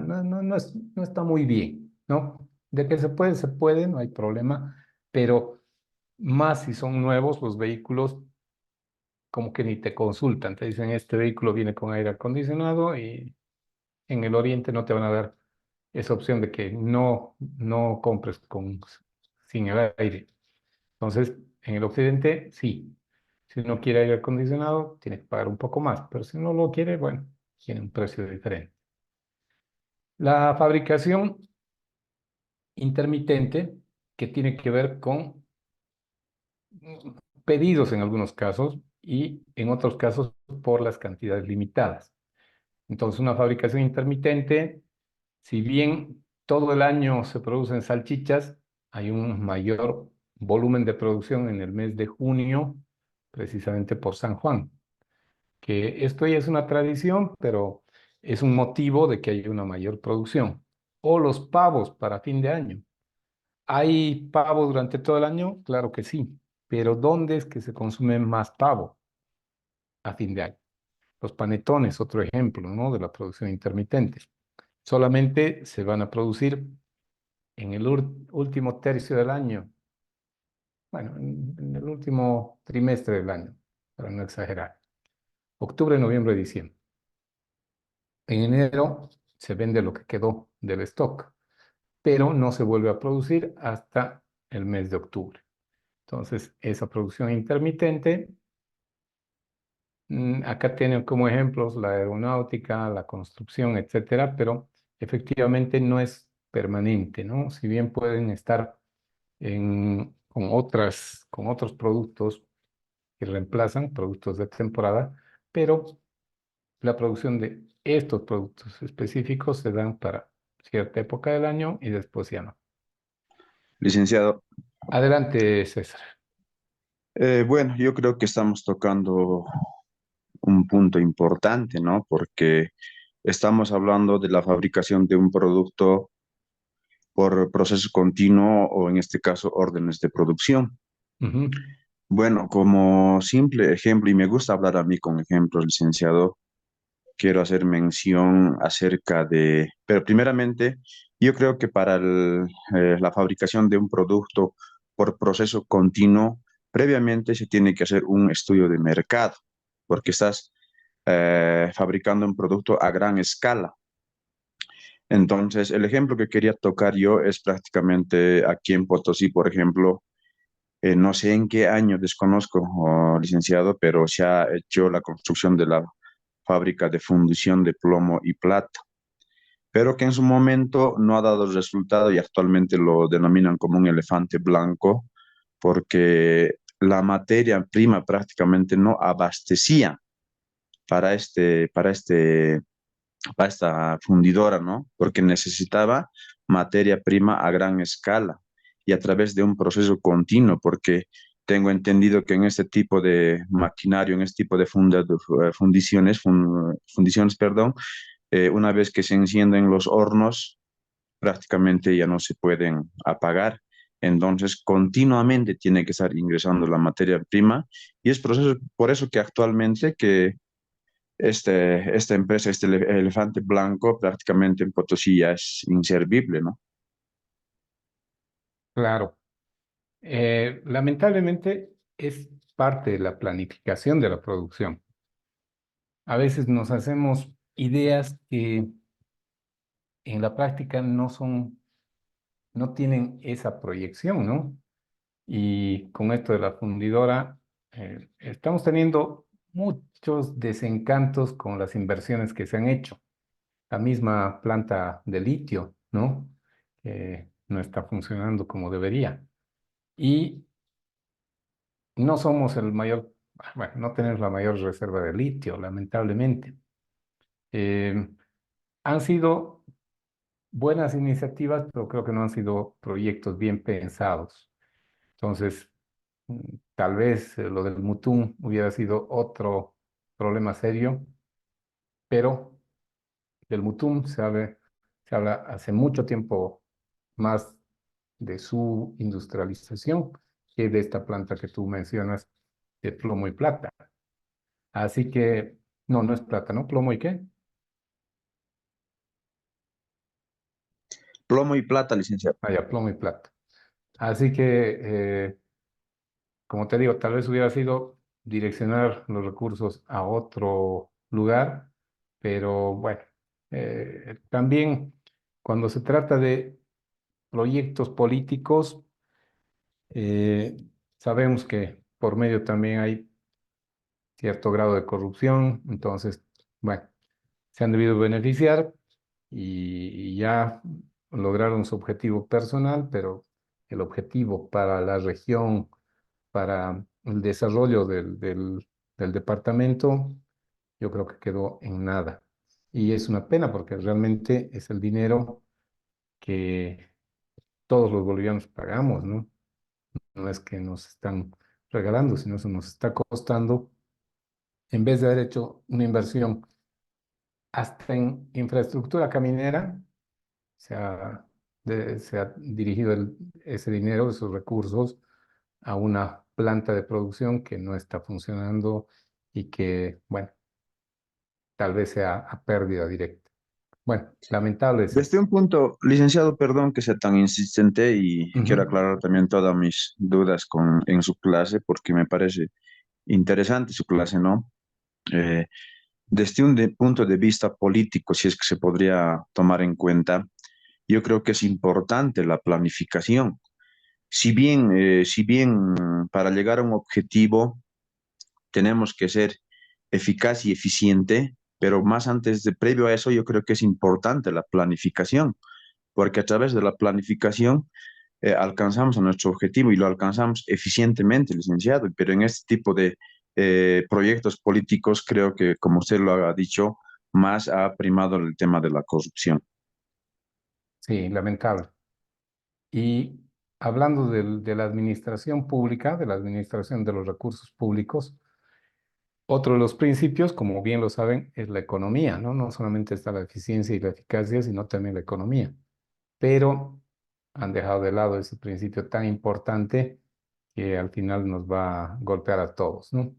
muy bien, ¿no? De que se puede, no hay problema, pero más si son nuevos los vehículos, como que ni te consultan, te dicen, este vehículo viene con aire acondicionado y en el oriente no te van a dar esa opción de que no compres sin el aire. Entonces, en el occidente, sí. Si uno quiere aire acondicionado, tiene que pagar un poco más, pero si no lo quiere, bueno, tiene un precio diferente. La fabricación intermitente, que tiene que ver con pedidos en algunos casos y en otros casos por las cantidades limitadas. Entonces, una fabricación intermitente, si bien todo el año se producen salchichas, hay un mayor volumen de producción en el mes de junio, precisamente por San Juan, que esto ya es una tradición, pero es un motivo de que haya una mayor producción. O los pavos para fin de año. ¿Hay pavo durante todo el año? Claro que sí, pero ¿dónde es que se consume más pavo a fin de año? Los panetones, otro ejemplo, ¿no? De la producción intermitente. Solamente se van a producir en el último tercio del año, bueno, en el último trimestre del año, para no exagerar. Octubre, noviembre, diciembre. En enero se vende lo que quedó del stock, pero no se vuelve a producir hasta el mes de octubre. Entonces, esa producción intermitente, acá tienen como ejemplos la aeronáutica, la construcción, etcétera, pero efectivamente no es permanente, ¿no? Si bien pueden estar con otros productos que reemplazan productos de temporada, pero la producción de estos productos específicos se dan para cierta época del año y después ya no. Licenciado, Adelante, César. bueno, yo creo que estamos tocando un punto importante, ¿no? Porque estamos hablando de la fabricación de un producto por proceso continuo o en este caso órdenes de producción. Ujú, Bueno, como simple ejemplo, y me gusta hablar a mí con ejemplos, licenciado, quiero hacer mención acerca de, pero primeramente, yo creo que para la fabricación de un producto por proceso continuo, previamente se tiene que hacer un estudio de mercado, porque estás fabricando un producto a gran escala. Entonces, el ejemplo que quería tocar yo es prácticamente aquí en Potosí, por ejemplo, no sé en qué año, desconozco, licenciado, pero se ha hecho la construcción de la fábrica de fundición de plomo y plata, pero que en su momento no ha dado resultado y actualmente lo denominan como un elefante blanco, porque la materia prima prácticamente no abastecía para para esta fundidora, ¿no? Porque necesitaba materia prima a gran escala y a través de un proceso continuo, porque tengo entendido que en este tipo de maquinario, en este tipo de fundiciones, perdón, una vez que se encienden los hornos, prácticamente ya no se pueden apagar. Entonces, continuamente tiene que estar ingresando la materia prima y es por eso que actualmente que esta empresa, elefante blanco, prácticamente en Potosí ya es inservible, ¿no? Claro. Lamentablemente es parte de la planificación de la producción. A veces nos hacemos ideas que en la práctica no tienen esa proyección, ¿no? Y con esto de la fundidora, estamos teniendo muchos desencantos con las inversiones que se han hecho. La misma planta de litio, ¿no? Que no está funcionando como debería. Y no somos el mayor, bueno, no tenemos la mayor reserva de litio, lamentablemente. Eh, Han sido buenas iniciativas, pero creo que no han sido proyectos bien pensados. Entonces, tal vez lo del Mutum hubiera sido otro problema serio, pero del Mutum se habla hace mucho tiempo más de su industrialización que de esta planta que tú mencionas de plomo y plata. Así que, no, no es plata, ¿no? ¿Plomo y qué? Plomo y plata, licenciado. Ah, ya, plomo y plata. Así que, como te digo, tal vez hubiera sido direccionar los recursos a otro lugar, pero bueno, también cuando se trata de proyectos políticos, eh, sabemos que por medio también hay cierto grado de corrupción, entonces, bueno, se han debido beneficiar y ya lograron su objetivo personal, pero el objetivo para la región, para el desarrollo del departamento, yo creo que quedó en nada. Y es una pena porque realmente es el dinero que todos los bolivianos pagamos, ¿no? No es que nos están regalando, sino eso nos está costando, en vez de haber hecho una inversión hasta en infraestructura caminera, se ha dirigido ese dinero, esos recursos, a una planta de producción que no está funcionando y que, bueno, tal vez sea a pérdida directa. Bueno, lamentable es Desde esto. un punto, licenciado, perdón que sea tan insistente y quiero Ujú. aclarar también todas mis dudas en su clase porque me parece interesante su clase, ¿no? Eh, Desde un punto de vista político, si es que se podría tomar en cuenta, yo creo que es importante la planificación. Si bien para llegar a un objetivo tenemos que ser eficaz y eficiente, pero más previo a eso, yo creo que es importante la planificación, porque a través de la planificación alcanzamos a nuestro objetivo y lo alcanzamos eficientemente, licenciado. Pero en este tipo de proyectos políticos, creo que, como usted lo ha dicho, más ha primado el tema de la corrupción. Sí, lamentable. Y hablando de la administración pública, de la administración de los recursos públicos, otro de los principios, como bien lo saben, es la economía, ¿no? No solamente está la eficiencia y la eficacia, sino también la economía. Pero han dejado de lado ese principio tan importante que al final nos va a golpear a todos, ¿no?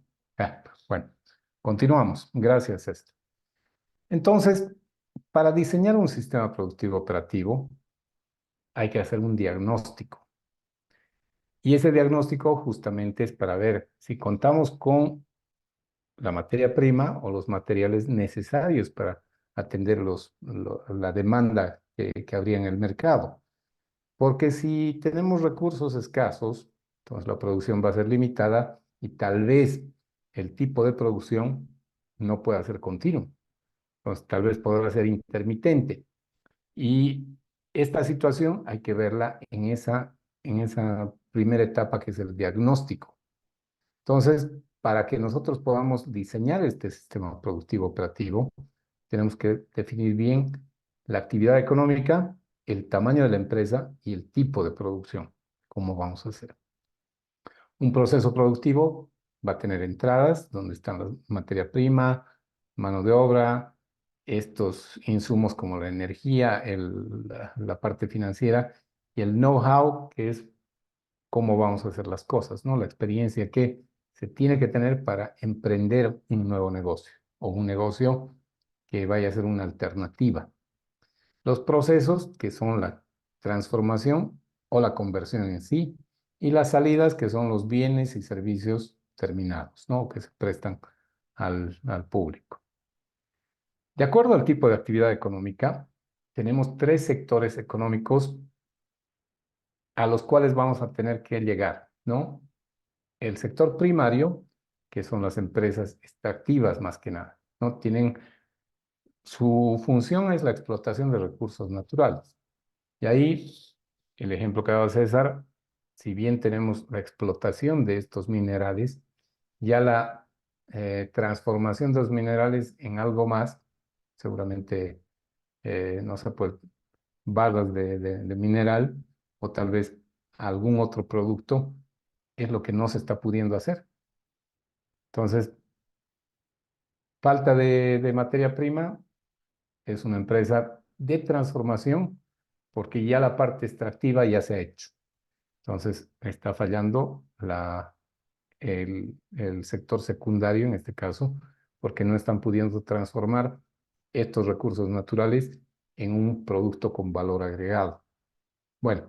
Bueno, continuamos. Gracias, Esther. Entonces, para diseñar un sistema productivo operativo, hay que hacer un diagnóstico. Y ese diagnóstico justamente es para ver si contamos con la materia prima o los materiales necesarios para atender la demanda que habría en el mercado. Porque si tenemos recursos escasos, entonces la producción va a ser limitada y tal vez el tipo de producción no pueda ser continuo. Entonces tal vez podrá ser intermitente. Y esta situación hay que verla en esa primera etapa que es el diagnóstico. Entonces, para que nosotros podamos diseñar este sistema productivo operativo, tenemos que definir bien la actividad económica, el tamaño de la empresa y el tipo de producción. ¿Cómo vamos a hacer? Un proceso productivo va a tener entradas donde están la materia prima, mano de obra, estos insumos como la energía, la parte financiera y el know-how, que es cómo vamos a hacer las cosas, ¿no? La experiencia que se tiene que tener para emprender un nuevo negocio o un negocio que vaya a ser una alternativa. Los procesos, que son la transformación o la conversión en sí, y las salidas, que son los bienes y servicios terminados, ¿no? Que se prestan al público. De acuerdo al tipo de actividad económica, tenemos tres sectores económicos a los cuales vamos a tener que llegar, ¿no? El sector primario, que son las empresas extractivas más que nada, ¿no? Su función es la explotación de recursos naturales. Y ahí, el ejemplo que daba César, si bien tenemos la explotación de estos minerales, ya la transformación de los minerales en algo más, seguramente, no sé, pues barras de mineral o tal vez algún otro producto, es lo que no se está pudiendo hacer. Entonces, falta de materia prima, es una empresa de transformación porque ya la parte extractiva ya se ha hecho. Entonces, está fallando el sector secundario en este caso, porque no están pudiendo transformar estos recursos naturales en un producto con valor agregado. Bueno,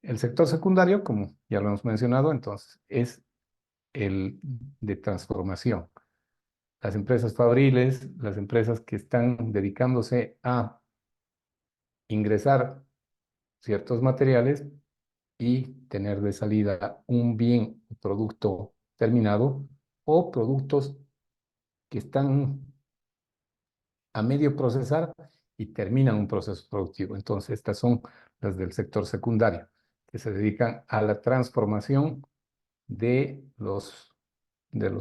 el sector secundario, como ya lo hemos mencionado, entonces es el de transformación. Las empresas fabriles, las empresas que están dedicándose a ingresar ciertos materiales y tener de salida un bien o producto terminado o productos que están a medio procesar y terminan un proceso productivo. Entonces, estas son las del sector secundario, que se dedican a la transformación de los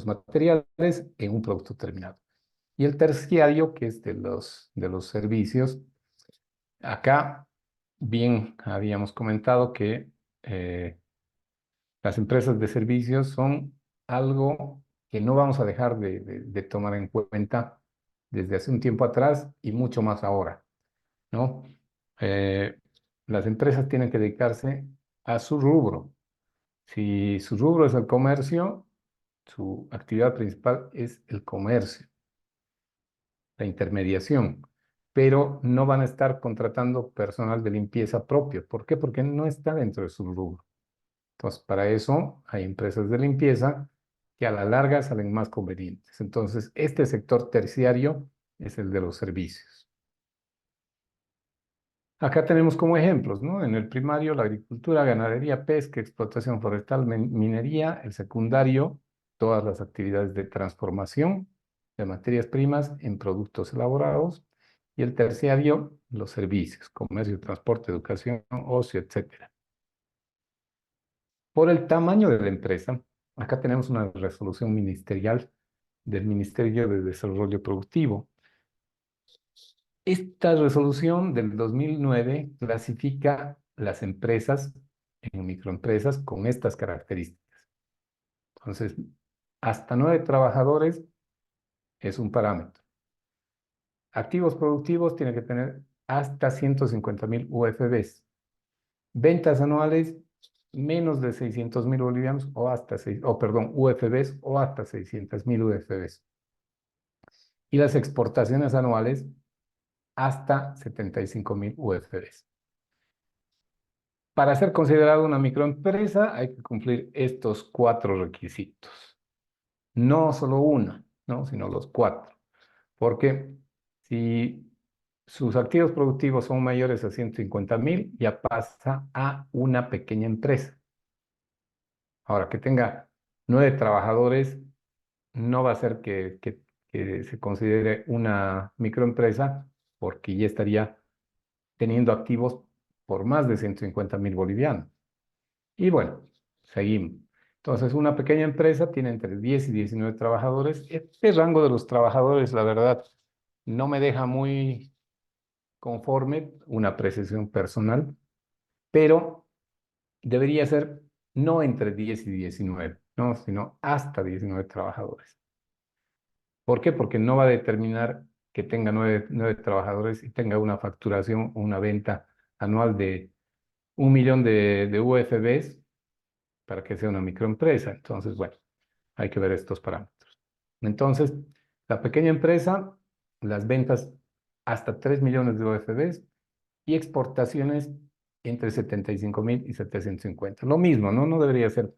materiales en un producto terminado. Y el terciario, que es de los servicios, acá bien habíamos comentado que las empresas de servicios son algo que no vamos a dejar de tomar en cuenta desde hace un tiempo atrás y mucho más ahora, ¿no? Eh, las empresas tienen que dedicarse a su rubro. Si su rubro es el comercio, su actividad principal es el comercio, la intermediación, pero no van a estar contratando personal de limpieza propio. ¿Por qué? Porque no está dentro de su rubro. Entonces, para eso hay empresas de limpieza que a la larga salen más convenientes. Entonces, este sector terciario es el de los servicios. Acá tenemos como ejemplos, ¿no? En el primario, la agricultura, ganadería, pesca, explotación forestal, minería. El secundario, todas las actividades de transformación de materias primas en productos elaborados. Y el terciario, los servicios, comercio, transporte, educación, ocio, etcétera. Por el tamaño de la empresa, acá tenemos una resolución ministerial del Ministerio de Desarrollo Productivo. Esta resolución del 2009 clasifica las empresas en microempresas con estas características. Entonces, hasta 9 trabajadores es un parámetro. Activos productivos tiene que tener hasta 150.000 UFBs. Ventas anuales menos de 600.000 bolivianos o hasta UFBs o hasta 600.000 UFBs. Y las exportaciones anuales hasta 75.000 UFBs. Para ser considerado una microempresa hay que cumplir estos 4 requisitos. No solo una, ¿no? Sino los 4. Porque si sus activos productivos son mayores a 150.000, ya pasa a una pequeña empresa. Ahora, que tenga 9 trabajadores no va a ser que se considere una microempresa porque ya estaría teniendo activos por más de 150.000 bolivianos. Y bueno, seguimos. Entonces, una pequeña empresa tiene entre 10 y 19 trabajadores. Este rango de los trabajadores, la verdad, no me deja muy conforme, una apreciación personal, pero debería ser no entre 10 y 19. no, sino hasta 19 trabajadores. ¿Por qué? Porque no va a determinar que tenga nueve trabajadores y tenga una facturación o una venta anual de 1 millón de UFBs para que sea una microempresa. Entonces, bueno, hay que ver estos parámetros. Entonces, la pequeña empresa, las ventas hasta 3 millones de UFBs y exportaciones entre 75.000 y 750. Lo mismo, ¿no? No debería ser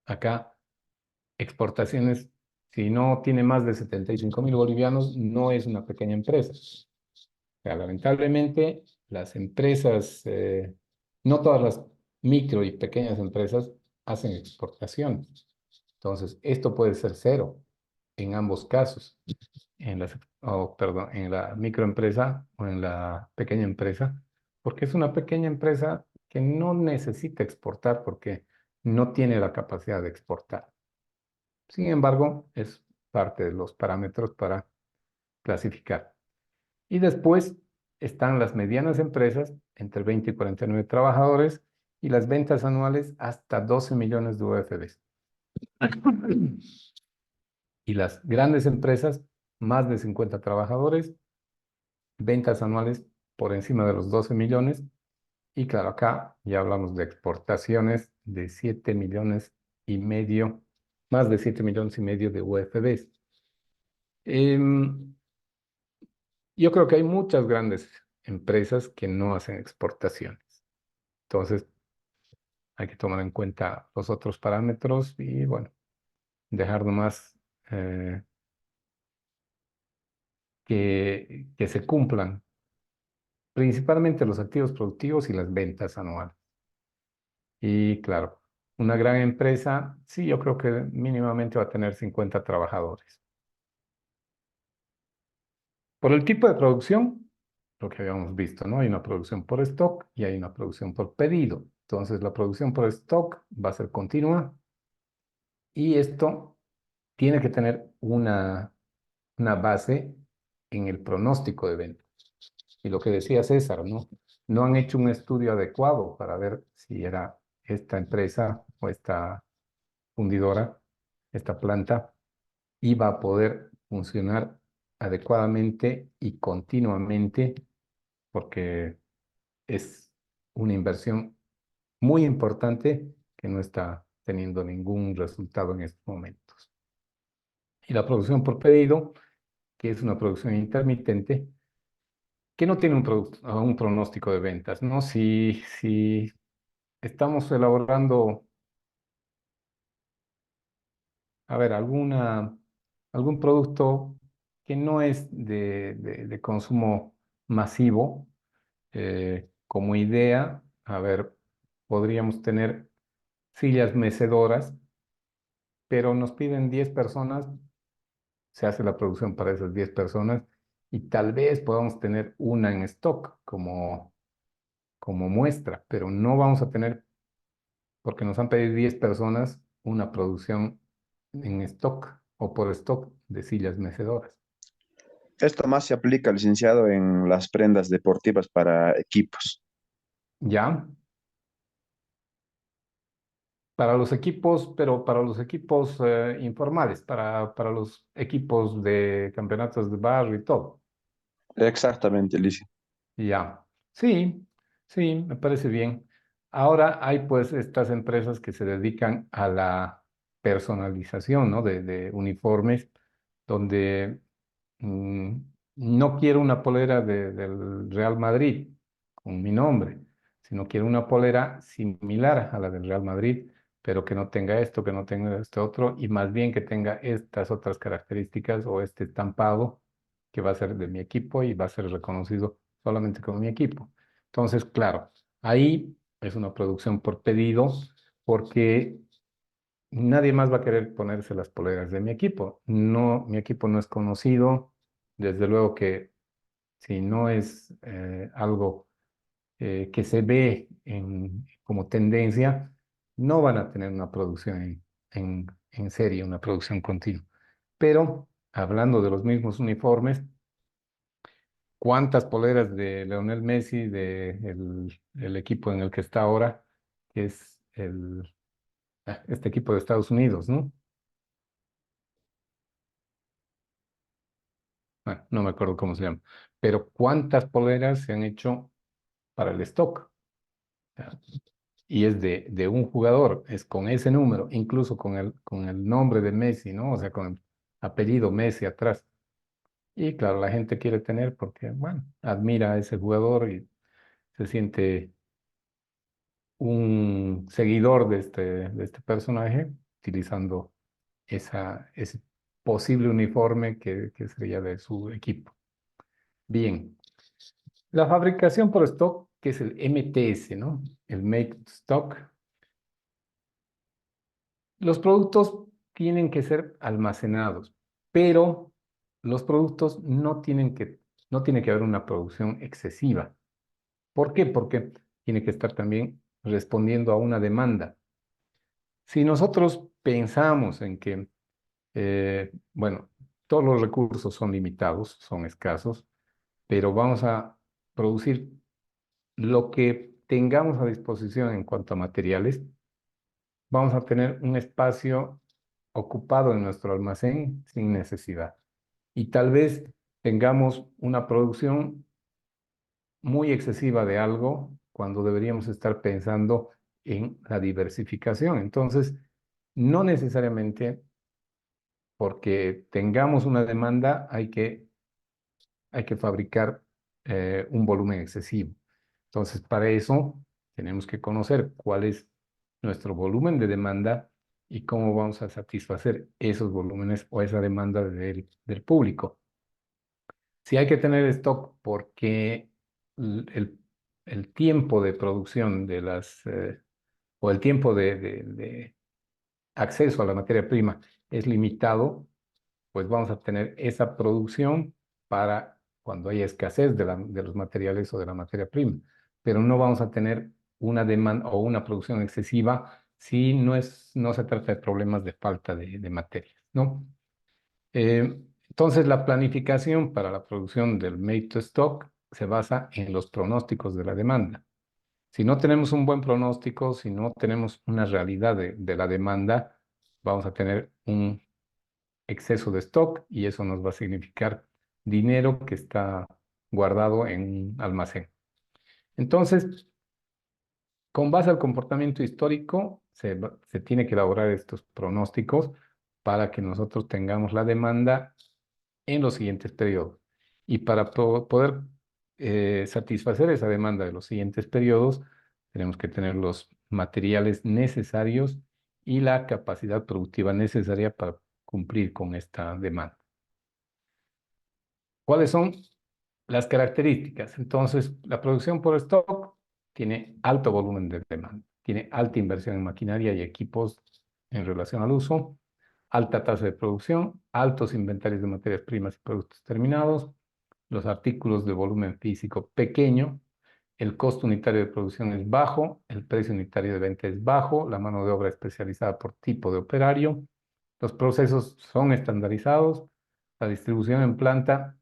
acá exportaciones. Si no tiene más de 75.000 bolivianos, no es una pequeña empresa. O sea, lamentablemente, las empresas, no todas las micro y pequeñas empresas hacen exportaciones. Entonces, esto puede ser cero en ambos casos, perdón, en la microempresa o en la pequeña empresa, porque es una pequeña empresa que no necesita exportar porque no tiene la capacidad de exportar. Sin embargo, es parte de los parámetros para clasificar. Y después están las medianas empresas, entre 20 y 49 trabajadores, y las ventas anuales hasta 12 millones de UFBs. Y las grandes empresas, más de 50 trabajadores, ventas anuales por encima de los 12 millones. Y claro, acá ya hablamos de exportaciones de 7,5 millones, más de 7,5 millones de UFBs. Em, yo creo que hay muchas grandes empresas que no hacen exportaciones. Entonces, hay que tomar en cuenta los otros parámetros y, bueno, dejar nomás que se cumplan principalmente los activos productivos y las ventas anuales. Y claro, una gran empresa, sí, yo creo que mínimamente va a tener 50 trabajadores. Por el tipo de producción, lo que habíamos visto, ¿no? Hay una producción por stock y hay una producción por pedido. Entonces, la producción por stock va a ser continua y esto tiene que tener una base en el pronóstico de ventas. Y lo que decía César, ¿no? No han hecho un estudio adecuado para ver si era esta empresa o esta fundidora, esta planta, iba a poder funcionar adecuadamente y continuamente, porque es una inversión muy importante que no está teniendo ningún resultado en estos momentos. Y la producción por pedido, que es una producción intermitente, que no tiene un pronóstico de ventas, ¿no? Si estamos elaborando, a ver, algún producto que no es de consumo masivo, como idea, a ver, podríamos tener sillas mecedoras, pero nos piden 10 personas, se hace la producción para esas 10 personas y tal vez podamos tener una en stock como muestra, pero no vamos a tener, porque nos han pedido 10 personas, una producción en stock o por stock de sillas mecedoras. Esto más se aplica, licenciado, en las prendas deportivas para equipos. ¿Ya? Para los equipos, pero para los equipos informales, para los equipos de campeonatos de barrio y todo. Exactamente, licenciado. Ya, sí, sí, me parece bien. Ahora hay pues estas empresas que se dedican a la personalización, ¿no? De uniformes, donde mm, no quiero una polera del Real Madrid con mi nombre, sino quiero una polera similar a la del Real Madrid, pero que no tenga esto, que no tenga este otro, y más bien que tenga estas otras características o este estampado que va a ser de mi equipo y va a ser reconocido solamente con mi equipo. Entonces, claro, ahí es una producción por pedido, porque nadie más va a querer ponerse las poleras de mi equipo. No, mi equipo no es conocido. Desde luego que si no es algo que se ve como tendencia, no van a tener una producción en serie, una producción continua. Pero hablando de los mismos uniformes, ¿cuántas poleras de Leonel Messi, el equipo en el que está ahora, que es este equipo de Estados Unidos, ¿no? Bueno, no me acuerdo cómo se llama, pero ¿cuántas poleras se han hecho para el stock? O sea, y es de un jugador, es con ese número, incluso con el nombre de Messi, ¿no? O sea, con el apellido Messi atrás. Y claro, la gente quiere tener porque, bueno, admira a ese jugador y se siente un seguidor de este personaje utilizando ese posible uniforme que sería de su equipo. Bien, la fabricación por stock, que es el MTS, ¿no? El Make to Stock. Los productos tienen que ser almacenados, pero los productos no tiene que haber una producción excesiva. ¿Por qué? Porque tiene que estar también respondiendo a una demanda. Si nosotros pensamos en que, bueno, todos los recursos son limitados, son escasos, pero vamos a producir lo que tengamos a disposición en cuanto a materiales, vamos a tener un espacio ocupado en nuestro almacén sin necesidad. Y tal vez tengamos una producción muy excesiva de algo cuando deberíamos estar pensando en la diversificación. Entonces, no necesariamente porque tengamos una demanda hay que fabricar un volumen excesivo. Entonces, para eso tenemos que conocer cuál es nuestro volumen de demanda y cómo vamos a satisfacer esos volúmenes o esa demanda del público. Si hay que tener stock porque l- el, el tiempo de producción o el tiempo de acceso a la materia prima es limitado, pues vamos a tener esa producción para cuando haya escasez de los materiales o de la materia prima, pero no vamos a tener una demanda o una producción excesiva si no se trata de problemas de falta de materias, ¿no? Entonces, la planificación para la producción del made to stock se basa en los pronósticos de la demanda. Si no tenemos un buen pronóstico, si no tenemos una realidad de la demanda, vamos a tener un exceso de stock y eso nos va a significar dinero que está guardado en un almacén. Entonces, con base al comportamiento histórico, se tiene que elaborar estos pronósticos para que nosotros tengamos la demanda en los siguientes periodos. Y para poder satisfacer esa demanda de los siguientes periodos, tenemos que tener los materiales necesarios y la capacidad productiva necesaria para cumplir con esta demanda. ¿Cuáles son las características? Entonces, la producción por stock tiene alto volumen de demanda, tiene alta inversión en maquinaria y equipos en relación al uso, alta tasa de producción, altos inventarios de materias primas y productos terminados, los artículos de volumen físico pequeño, el costo unitario de producción es bajo, el precio unitario de venta es bajo, la mano de obra especializada por tipo de operario, los procesos son estandarizados, la distribución en planta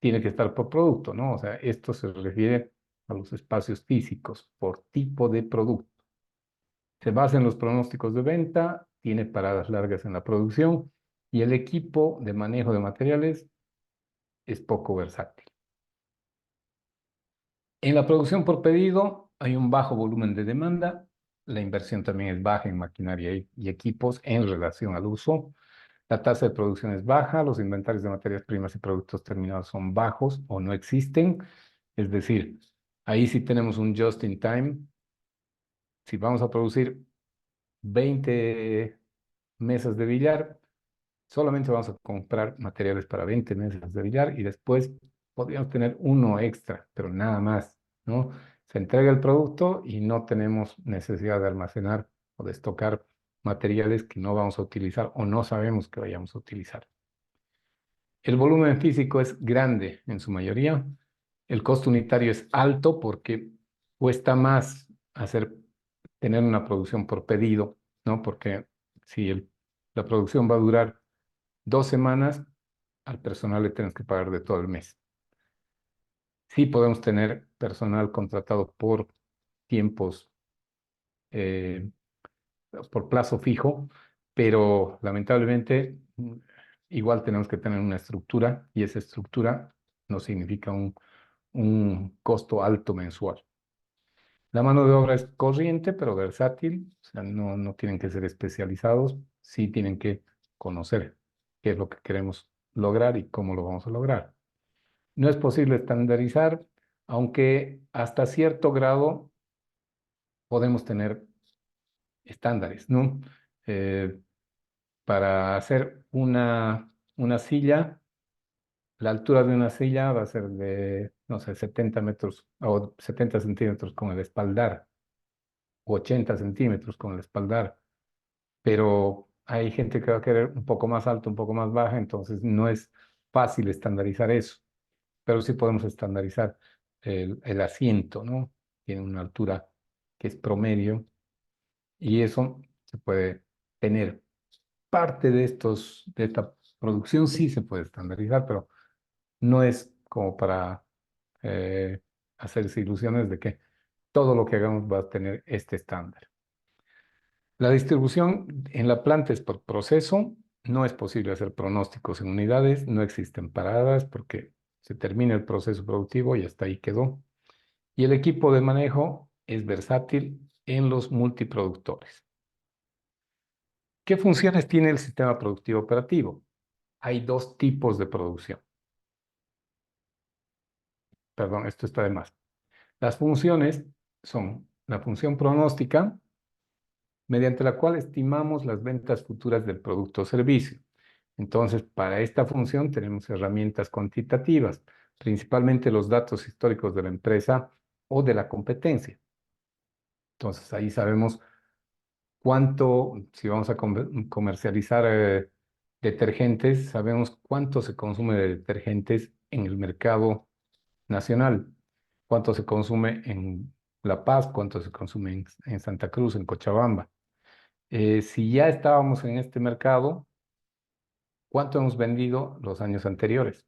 tiene que estar por producto, ¿no? O sea, esto se refiere a los espacios físicos por tipo de producto. Se basa en los pronósticos de venta, tiene paradas largas en la producción y el equipo de manejo de materiales es poco versátil. En la producción por pedido hay un bajo volumen de demanda, la inversión también es baja en maquinaria y equipos en relación al uso. La tasa de producción es baja, los inventarios de materias primas y productos terminados son bajos o no existen. Es decir, ahí sí tenemos un just in time. Si vamos a producir 20 mesas de billar, solamente vamos a comprar materiales para 20 mesas de billar y después podríamos tener uno extra, pero nada más, ¿no? Se entrega el producto y no tenemos necesidad de almacenar o de estocar materiales que no vamos a utilizar o no sabemos que vayamos a utilizar. El volumen físico es grande en su mayoría. El costo unitario es alto porque cuesta más tener una producción por pedido, ¿no? Porque si la producción va a durar 2 semanas, al personal le tenemos que pagar de todo el mes. Sí podemos tener personal contratado por tiempos, eh, por plazo fijo, pero lamentablemente igual tenemos que tener una estructura y esa estructura no significa un costo alto mensual. La mano de obra es corriente, pero versátil, o sea, no tienen que ser especializados, sí tienen que conocer qué es lo que queremos lograr y cómo lo vamos a lograr. No es posible estandarizar, aunque hasta cierto grado podemos tener estándares, ¿no? Eh, para hacer una silla, la altura de una silla va a ser de, no sé, 70 metros o 70 centímetros con el espaldar, o 80 centímetros con el espaldar, pero hay gente que va a querer un poco más alto, un poco más baja, entonces no es fácil estandarizar eso, pero sí podemos estandarizar el asiento, ¿no? Tiene una altura que es promedio y eso se puede tener. Parte de esta producción sí se puede estandarizar, pero no es como para eh, hacerse ilusiones de que todo lo que hagamos va a tener este estándar. La distribución en la planta es por proceso, no es posible hacer pronósticos en unidades, no existen paradas porque se termina el proceso productivo y hasta ahí quedó. Y el equipo de manejo es versátil en los multiproductores. ¿Qué funciones tiene el sistema productivo operativo? Hay dos tipos de producción. Perdón, esto está de más. Las funciones son la función pronóstica, mediante la cual estimamos las ventas futuras del producto o servicio. Entonces, para esta función tenemos herramientas cuantitativas, principalmente los datos históricos de la empresa o de la competencia. Entonces, ahí sabemos cuánto, si vamos a comercializar detergentes, sabemos cuánto se consume de detergentes en el mercado nacional, cuánto se consume en La Paz, cuánto se consume en Santa Cruz, en Cochabamba. Si ya estábamos en este mercado, ¿cuánto hemos vendido los años anteriores?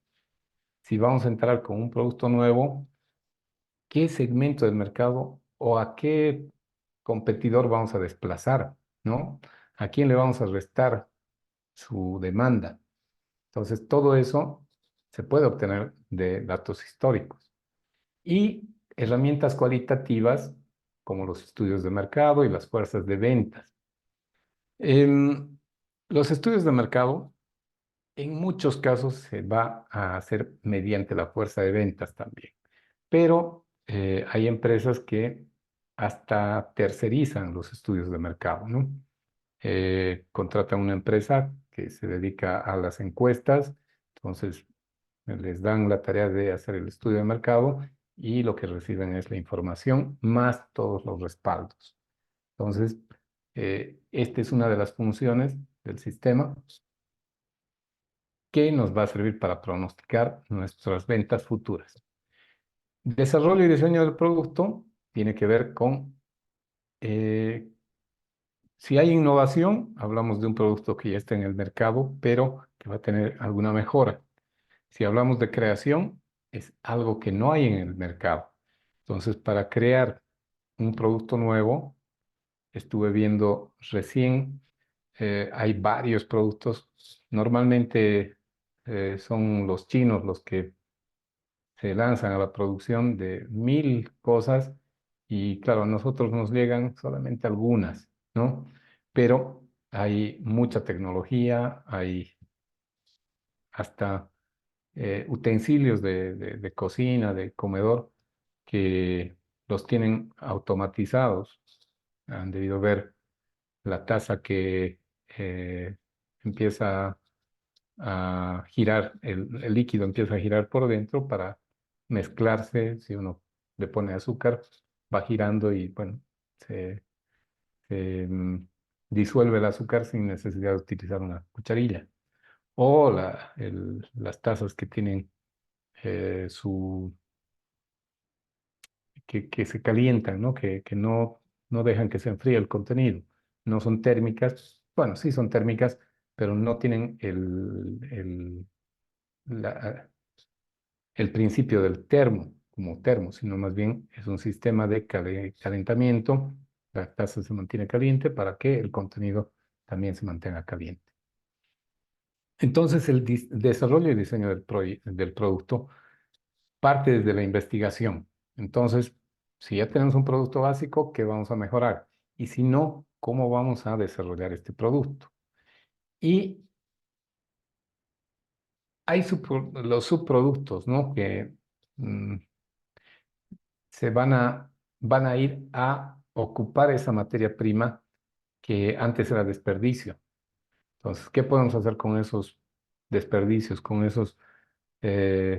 Si vamos a entrar con un producto nuevo, ¿qué segmento del mercado o a qué competidor vamos a desplazar? ¿No? ¿A quién le vamos a restar su demanda? Entonces, todo eso se puede obtener de datos históricos. Y herramientas cualitativas como los estudios de mercado y las fuerzas de ventas. Los estudios de mercado, en muchos casos, se va a hacer mediante la fuerza de ventas también, pero hay empresas que hasta tercerizan los estudios de mercado, ¿no? Contratan una empresa que se dedica a las encuestas, entonces les dan la tarea de hacer el estudio de mercado y lo que reciben es la información más todos los respaldos. Entonces, esta es una de las funciones del sistema que nos va a servir para pronosticar nuestras ventas futuras. Desarrollo y diseño del producto tiene que ver con eh, si hay innovación, hablamos de un producto que ya está en el mercado, pero que va a tener alguna mejora. Si hablamos de creación, es algo que no hay en el mercado. Entonces, para crear un producto nuevo, estuve viendo recién, hay varios productos. Normalmente son los chinos los que se lanzan a la producción de 1000 cosas y claro, a nosotros nos llegan solamente algunas, ¿no? Pero hay mucha tecnología, hay hasta utensilios de cocina, de comedor, que los tienen automatizados. Han debido ver la taza que empieza a girar, el líquido empieza a girar por dentro para mezclarse. Si uno le pone azúcar, va girando y bueno, se, se disuelve el azúcar sin necesidad de utilizar una cucharilla. O las tazas que tienen su, que se calientan, ¿no? Que no dejan que se enfríe el contenido. No son térmicas, bueno, sí son térmicas, pero no tienen la- el principio del termo como termo, sino más bien es un sistema de calentamiento La taza se mantiene caliente para que el contenido también se mantenga caliente. Entonces, el desarrollo y diseño del producto parte desde la investigación. Entonces, si ya tenemos un producto básico, ¿qué vamos a mejorar? Y si no, ¿cómo vamos a desarrollar este producto? Y hay los subproductos, ¿no? Que mm, van a ir a ocupar esa materia prima que antes era desperdicio. Entonces, ¿qué podemos hacer con esos desperdicios, con esos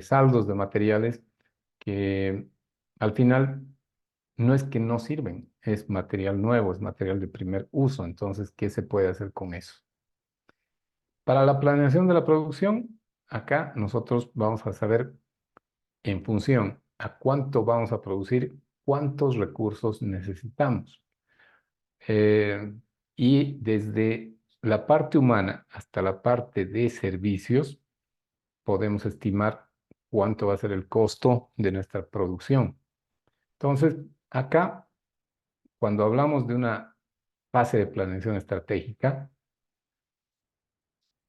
saldos de materiales que al final no es que no sirven, es material nuevo, es material de primer uso? Entonces, ¿qué se puede hacer con eso? Para la planeación de la producción, acá nosotros vamos a saber en función a cuánto vamos a producir, cuántos recursos necesitamos. Eh, y desde la parte humana hasta la parte de servicios, podemos estimar cuánto va a ser el costo de nuestra producción. Entonces, acá, cuando hablamos de una fase de planeación estratégica,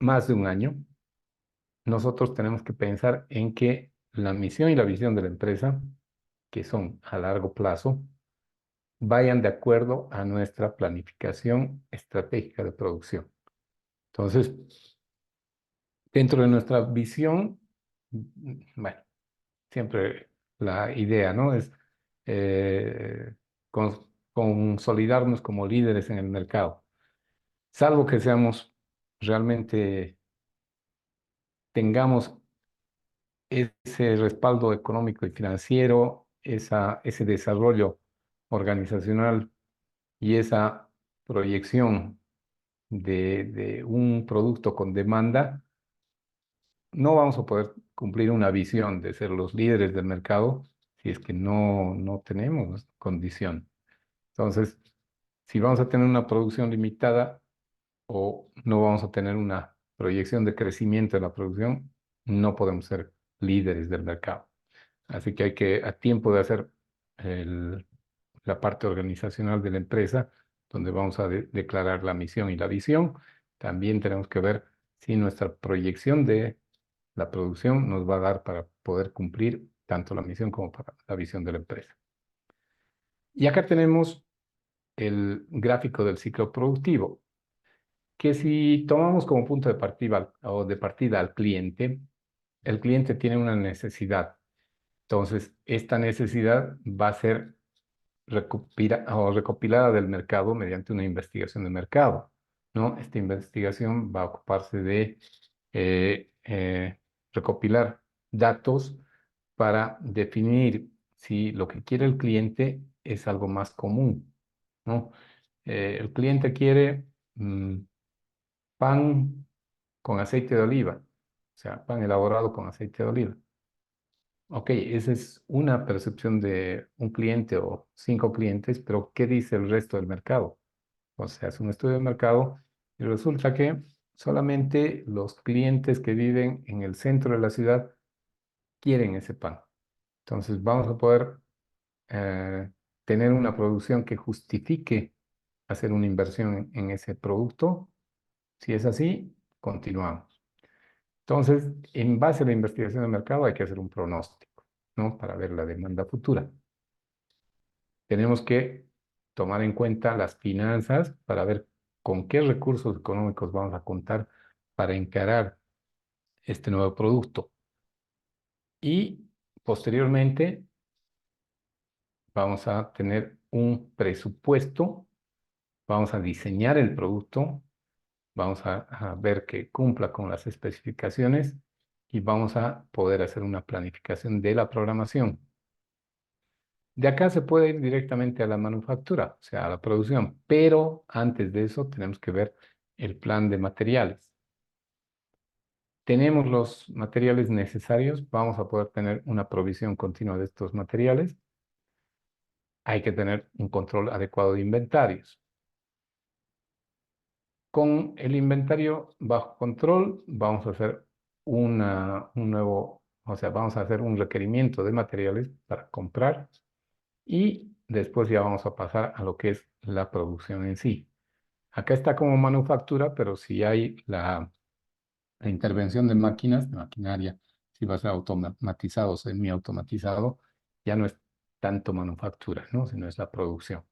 más de un año, nosotros tenemos que pensar en que la misión y la visión de la empresa, que son a largo plazo, vayan de acuerdo a nuestra planificación estratégica de producción. Entonces, dentro de nuestra visión, bueno, siempre la idea, ¿no? Es eh, consolidarnos como líderes en el mercado, salvo que seamos realmente, tengamos ese respaldo económico y financiero, ese desarrollo organizacional y esa proyección de un producto con demanda. No vamos a poder cumplir una visión de ser los líderes del mercado si es que no tenemos condición. Entonces, si vamos a tener una producción limitada o no vamos a tener una proyección de crecimiento de la producción, no podemos ser líderes del mercado. Así que hay que, a tiempo de hacer el- la parte organizacional de la empresa, donde vamos a declarar la misión y la visión, también tenemos que ver si nuestra proyección de la producción nos va a dar para poder cumplir tanto la misión como para la visión de la empresa. Y acá tenemos el gráfico del ciclo productivo, que si tomamos como punto de partida o de partida al cliente, el cliente tiene una necesidad. Entonces, esta necesidad va a ser recopilada del mercado mediante una investigación de mercado, ¿no? Esta investigación va a ocuparse de eh, eh, recopilar datos para definir si lo que quiere el cliente es algo más común, ¿no? El cliente quiere pan con aceite de oliva, o sea, pan elaborado con aceite de oliva. Ok, esa es una percepción de un cliente o 5 clientes, pero ¿qué dice el resto del mercado? O sea, es un estudio de mercado y resulta que solamente los clientes que viven en el centro de la ciudad quieren ese pan. Entonces vamos a poder eh, tener una producción que justifique hacer una inversión en ese producto. Si es así, continuamos. Entonces, en base a la investigación de mercado hay que hacer un pronóstico, ¿no? Para ver la demanda futura. Tenemos que tomar en cuenta las finanzas para ver con qué recursos económicos vamos a contar para encarar este nuevo producto. Y posteriormente vamos a tener un presupuesto, vamos a diseñar el producto, vamos a ver que cumpla con las especificaciones y vamos a poder hacer una planificación de la programación. De acá se puede ir directamente a la manufactura, o sea, a la producción, pero antes de eso tenemos que ver el plan de materiales. Tenemos los materiales necesarios, vamos a poder tener una provisión continua de estos materiales. Hay que tener un control adecuado de inventarios. Con el inventario bajo control, vamos a hacer un nuevo, o sea, vamos a hacer un requerimiento de materiales para comprar y después ya vamos a pasar a lo que es la producción en sí. Acá está como manufactura, pero si hay la intervención de máquinas, de maquinaria, si va a ser automatizado o semiautomatizado, ya no es tanto manufactura, ¿no? Sino es la producción.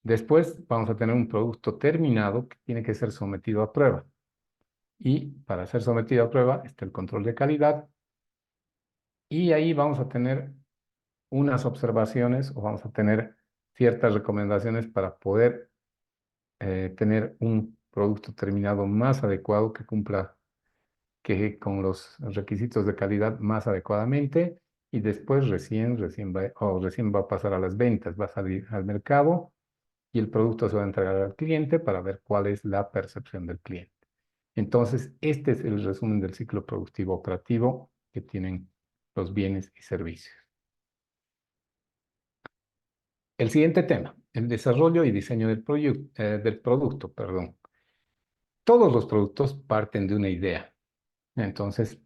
Después vamos a tener un producto terminado que tiene que ser sometido a prueba. Y para ser sometido a prueba está el control de calidad. Y ahí vamos a tener unas observaciones o vamos a tener ciertas recomendaciones para poder tener un producto terminado más adecuado que cumpla con los requisitos de calidad más adecuadamente y después recién va a pasar a las ventas, va a salir al mercado y el producto se va a entregar al cliente para ver cuál es la percepción del cliente. Entonces, este es el resumen del ciclo productivo operativo que tienen los bienes y servicios. El siguiente tema, el desarrollo y diseño del producto, perdón. Todos los productos parten de una idea. Entonces,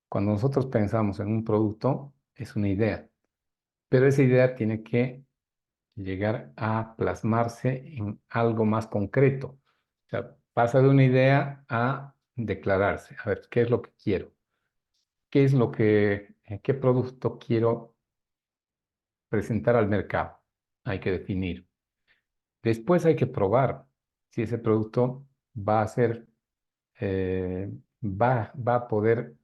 cuando nosotros pensamos en un producto, es una idea, pero esa idea tiene que llegar a plasmarse en algo más concreto. O sea, pasa de una idea a declararse. A ver, ¿qué es lo que quiero? ¿Qué producto quiero presentar al mercado? Hay que definir. Después hay que probar si ese producto va a ser, va a poder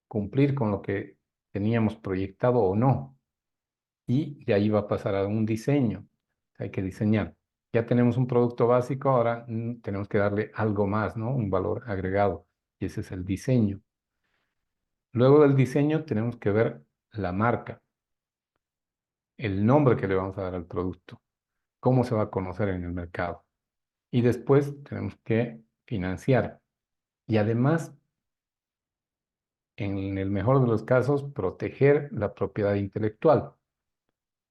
cumplir con lo que teníamos proyectado o no. Y de ahí va a pasar a un diseño. Hay que diseñar. Ya tenemos un producto básico, ahora tenemos que darle algo más, ¿no? Un valor agregado. Y ese es el diseño. Luego del diseño tenemos que ver la marca, el nombre que le vamos a dar al producto, cómo se va a conocer en el mercado. Y después tenemos que financiar. Y además, en el mejor de los casos, proteger la propiedad intelectual.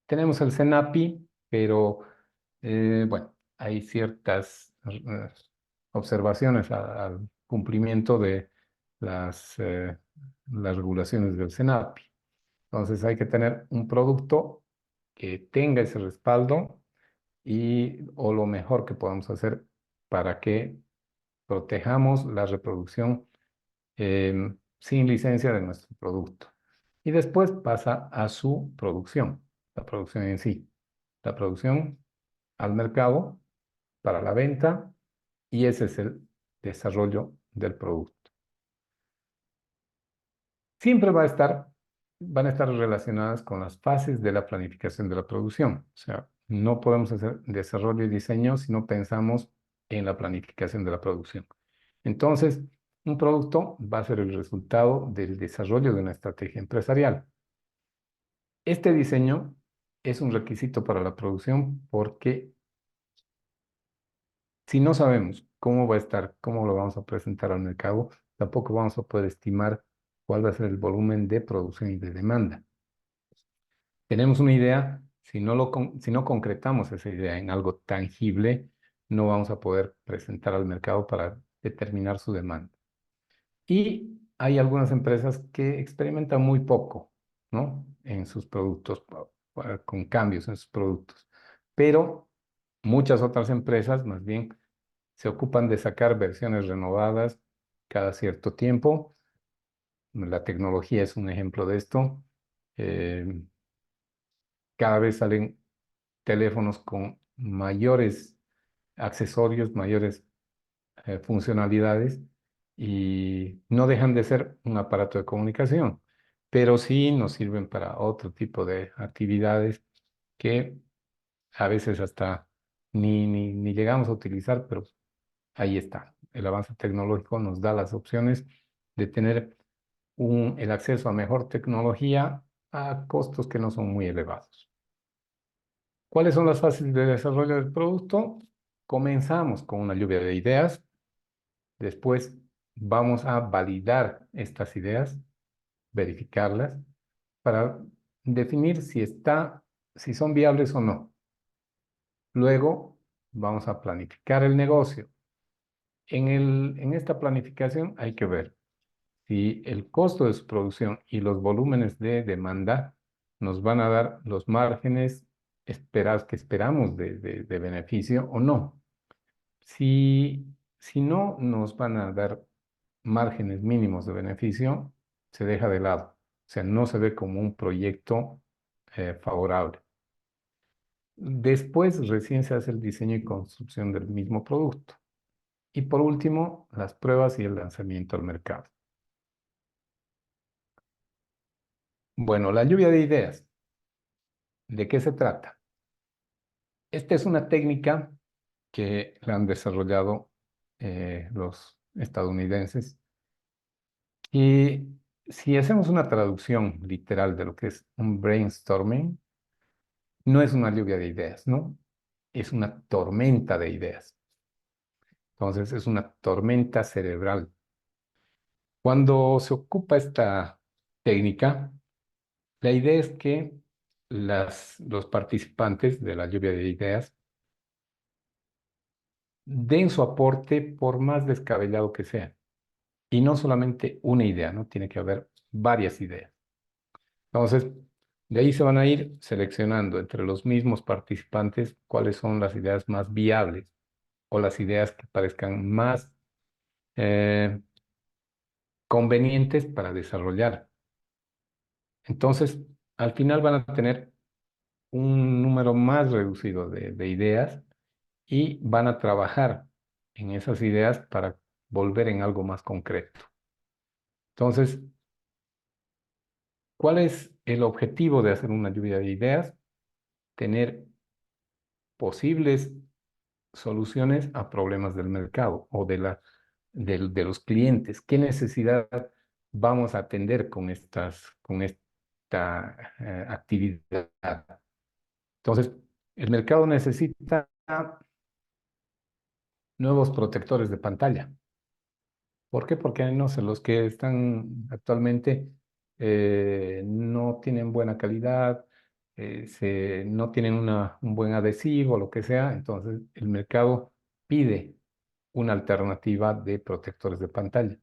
Tenemos el SENAPI, pero bueno, hay ciertas observaciones al cumplimiento de las regulaciones del SENAPI. Entonces hay que tener un producto que tenga ese respaldo o lo mejor que podamos hacer para que protejamos la reproducción sin licencia de nuestro producto. Y después pasa a su producción, la producción en sí. La producción al mercado para la venta y ese es el desarrollo del producto. Siempre van a estar relacionadas con las fases de la planificación de la producción. O sea, no podemos hacer desarrollo y diseño si no pensamos en la planificación de la producción. Entonces, un producto va a ser el resultado del desarrollo de una estrategia empresarial. Este diseño es un requisito para la producción porque si no sabemos cómo va a estar, cómo lo vamos a presentar al mercado, tampoco vamos a poder estimar cuál va a ser el volumen de producción y de demanda. Tenemos una idea, si no concretamos esa idea en algo tangible, no vamos a poder presentar al mercado para determinar su demanda. Y hay algunas empresas que experimentan muy poco, ¿no? En sus productos, con cambios en sus productos. Pero muchas otras empresas, más bien, se ocupan de sacar versiones renovadas cada cierto tiempo. La tecnología es un ejemplo de esto. Eh, Cada vez salen teléfonos con mayores accesorios, mayores funcionalidades y no dejan de ser un aparato de comunicación, pero sí nos sirven para otro tipo de actividades que a veces hasta ni llegamos a utilizar, pero ahí está. El avance tecnológico nos da las opciones de tener el acceso a mejor tecnología a costos que no son muy elevados. ¿Cuáles son las fases de desarrollo del producto? Comenzamos con una lluvia de ideas. Después vamos a validar estas ideas, verificarlas, para definir si son viables o no. Luego vamos a planificar el negocio. En esta planificación hay que ver si el costo de su producción y los volúmenes de demanda nos van a dar los márgenes que esperamos de beneficio o no. Si no nos van a dar márgenes mínimos de beneficio, se deja de lado. O sea, no se ve como un proyecto favorable. Después recién se hace el diseño y construcción del mismo producto. Y por último, las pruebas y el lanzamiento al mercado. Bueno, la lluvia de ideas. ¿De qué se trata? Esta es una técnica que la han desarrollado los estadounidenses. Y si hacemos una traducción literal de lo que es un brainstorming, no es una lluvia de ideas, ¿no? Es una tormenta de ideas. Entonces, es una tormenta cerebral. Cuando se ocupa esta técnica, la idea es que los participantes de la lluvia de ideas den su aporte por más descabellado que sea. Y no solamente una idea, ¿no? Tiene que haber varias ideas. Entonces, de ahí se van a ir seleccionando entre los mismos participantes cuáles son las ideas más viables o las ideas que parezcan más eh, convenientes para desarrollar. Entonces, al final van a tener un número más reducido de ideas y van a trabajar en esas ideas para volver en algo más concreto. Entonces, ¿cuál es el objetivo de hacer una lluvia de ideas? Tener posibles soluciones a problemas del mercado o de los clientes. ¿Qué necesidad vamos a atender con esta actividad? Entonces, el mercado necesita nuevos protectores de pantalla. ¿Por qué? Porque no sé, los que están actualmente no tienen buena calidad, no tienen un buen adhesivo, lo que sea. Entonces, el mercado pide una alternativa de protectores de pantalla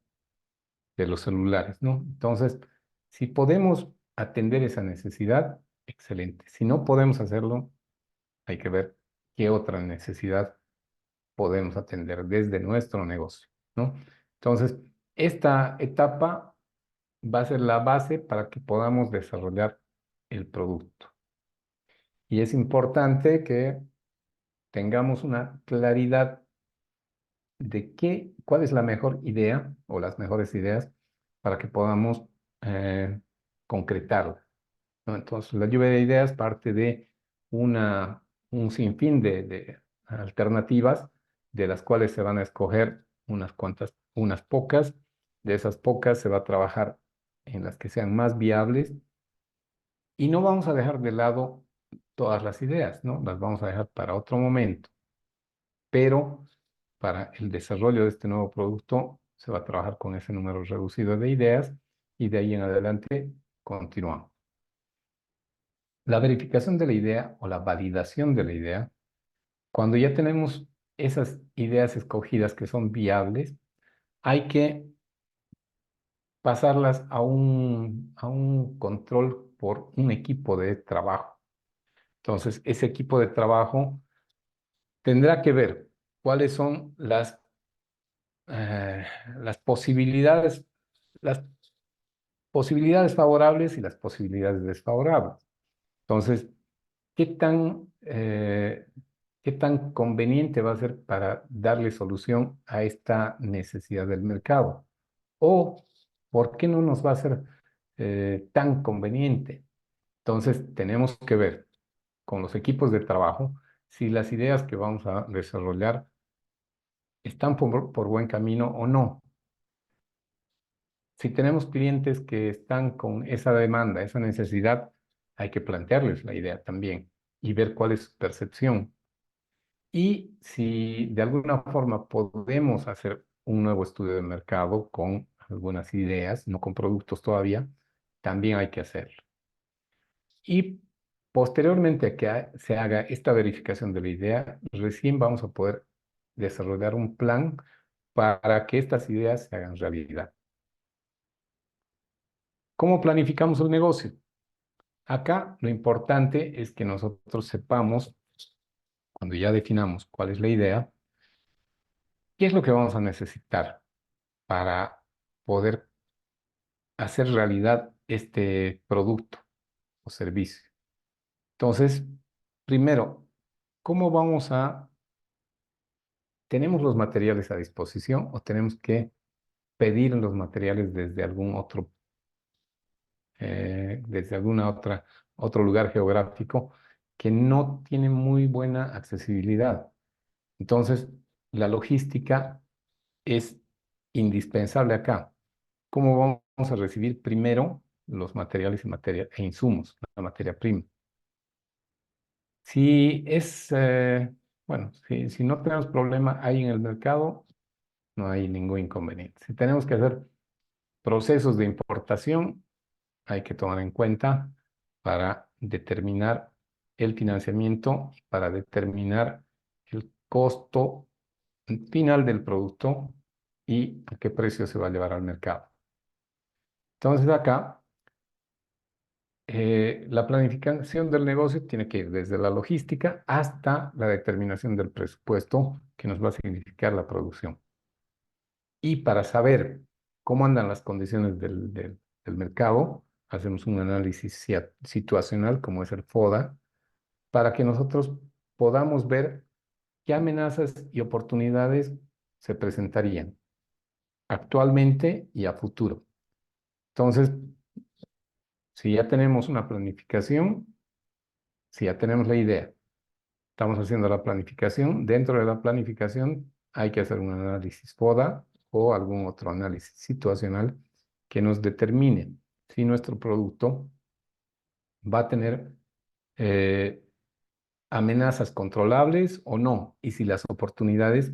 de los celulares, ¿no? Entonces, si podemos atender esa necesidad, excelente. Si no podemos hacerlo, hay que ver qué otra necesidad podemos atender desde nuestro negocio, ¿no? Entonces, esta etapa va a ser la base para que podamos desarrollar el producto. Y es importante que tengamos una claridad de cuál es la mejor idea o las mejores ideas para que podamos eh, concretarla, ¿no? Entonces, la lluvia de ideas parte de un sinfín de alternativas, de las cuales se van a escoger unas cuantas, unas pocas. De esas pocas se va a trabajar en las que sean más viables y no vamos a dejar de lado todas las ideas, ¿no? Las vamos a dejar para otro momento, pero para el desarrollo de este nuevo producto se va a trabajar con ese número reducido de ideas y de ahí en adelante continuamos. La verificación de la idea o la validación de la idea, cuando ya tenemos esas ideas escogidas que son viables, hay que pasarlas a un control por un equipo de trabajo. Entonces, ese equipo de trabajo tendrá que ver cuáles son eh, las posibilidades, las posibilidades favorables y las posibilidades desfavorables. Entonces, ¿qué qué tan conveniente va a ser para darle solución a esta necesidad del mercado? ¿O por qué no nos va a ser tan conveniente? Entonces, tenemos que ver con los equipos de trabajo si las ideas que vamos a desarrollar están por buen camino o no. Si tenemos clientes que están con esa demanda, esa necesidad, hay que plantearles la idea también y ver cuál es su percepción. Y si de alguna forma podemos hacer un nuevo estudio de mercado con algunas ideas, no con productos todavía, también hay que hacerlo. Y posteriormente a que se haga esta verificación de la idea, recién vamos a poder desarrollar un plan para que estas ideas se hagan realidad. ¿Cómo planificamos el negocio? Acá lo importante es que nosotros sepamos, cuando ya definamos cuál es la idea, qué es lo que vamos a necesitar para poder hacer realidad este producto o servicio. Entonces, primero, ¿cómo vamos a... ¿Tenemos los materiales a disposición o tenemos que pedir los materiales desde algún otro, desde alguna otra, otro lugar geográfico que no tiene muy buena accesibilidad? Entonces, la logística es indispensable acá. ¿Cómo vamos a recibir primero los materiales e insumos, la materia prima? Si es, bueno, si no tenemos problema ahí en el mercado, no hay ningún inconveniente. Si tenemos que hacer procesos de importación, hay que tomar en cuenta para determinar el financiamiento y para determinar el costo final del producto y a qué precio se va a llevar al mercado. Entonces acá la planificación del negocio tiene que ir desde la logística hasta la determinación del presupuesto que nos va a significar la producción. Y para saber cómo andan las condiciones del mercado, hacemos un análisis situacional como es el FODA, para que nosotros podamos ver qué amenazas y oportunidades se presentarían actualmente y a futuro. Entonces, si ya tenemos una planificación, si ya tenemos la idea, estamos haciendo la planificación, dentro de la planificación hay que hacer un análisis FODA o algún otro análisis situacional que nos determine si nuestro producto va a tener eh, amenazas controlables o no, y si las oportunidades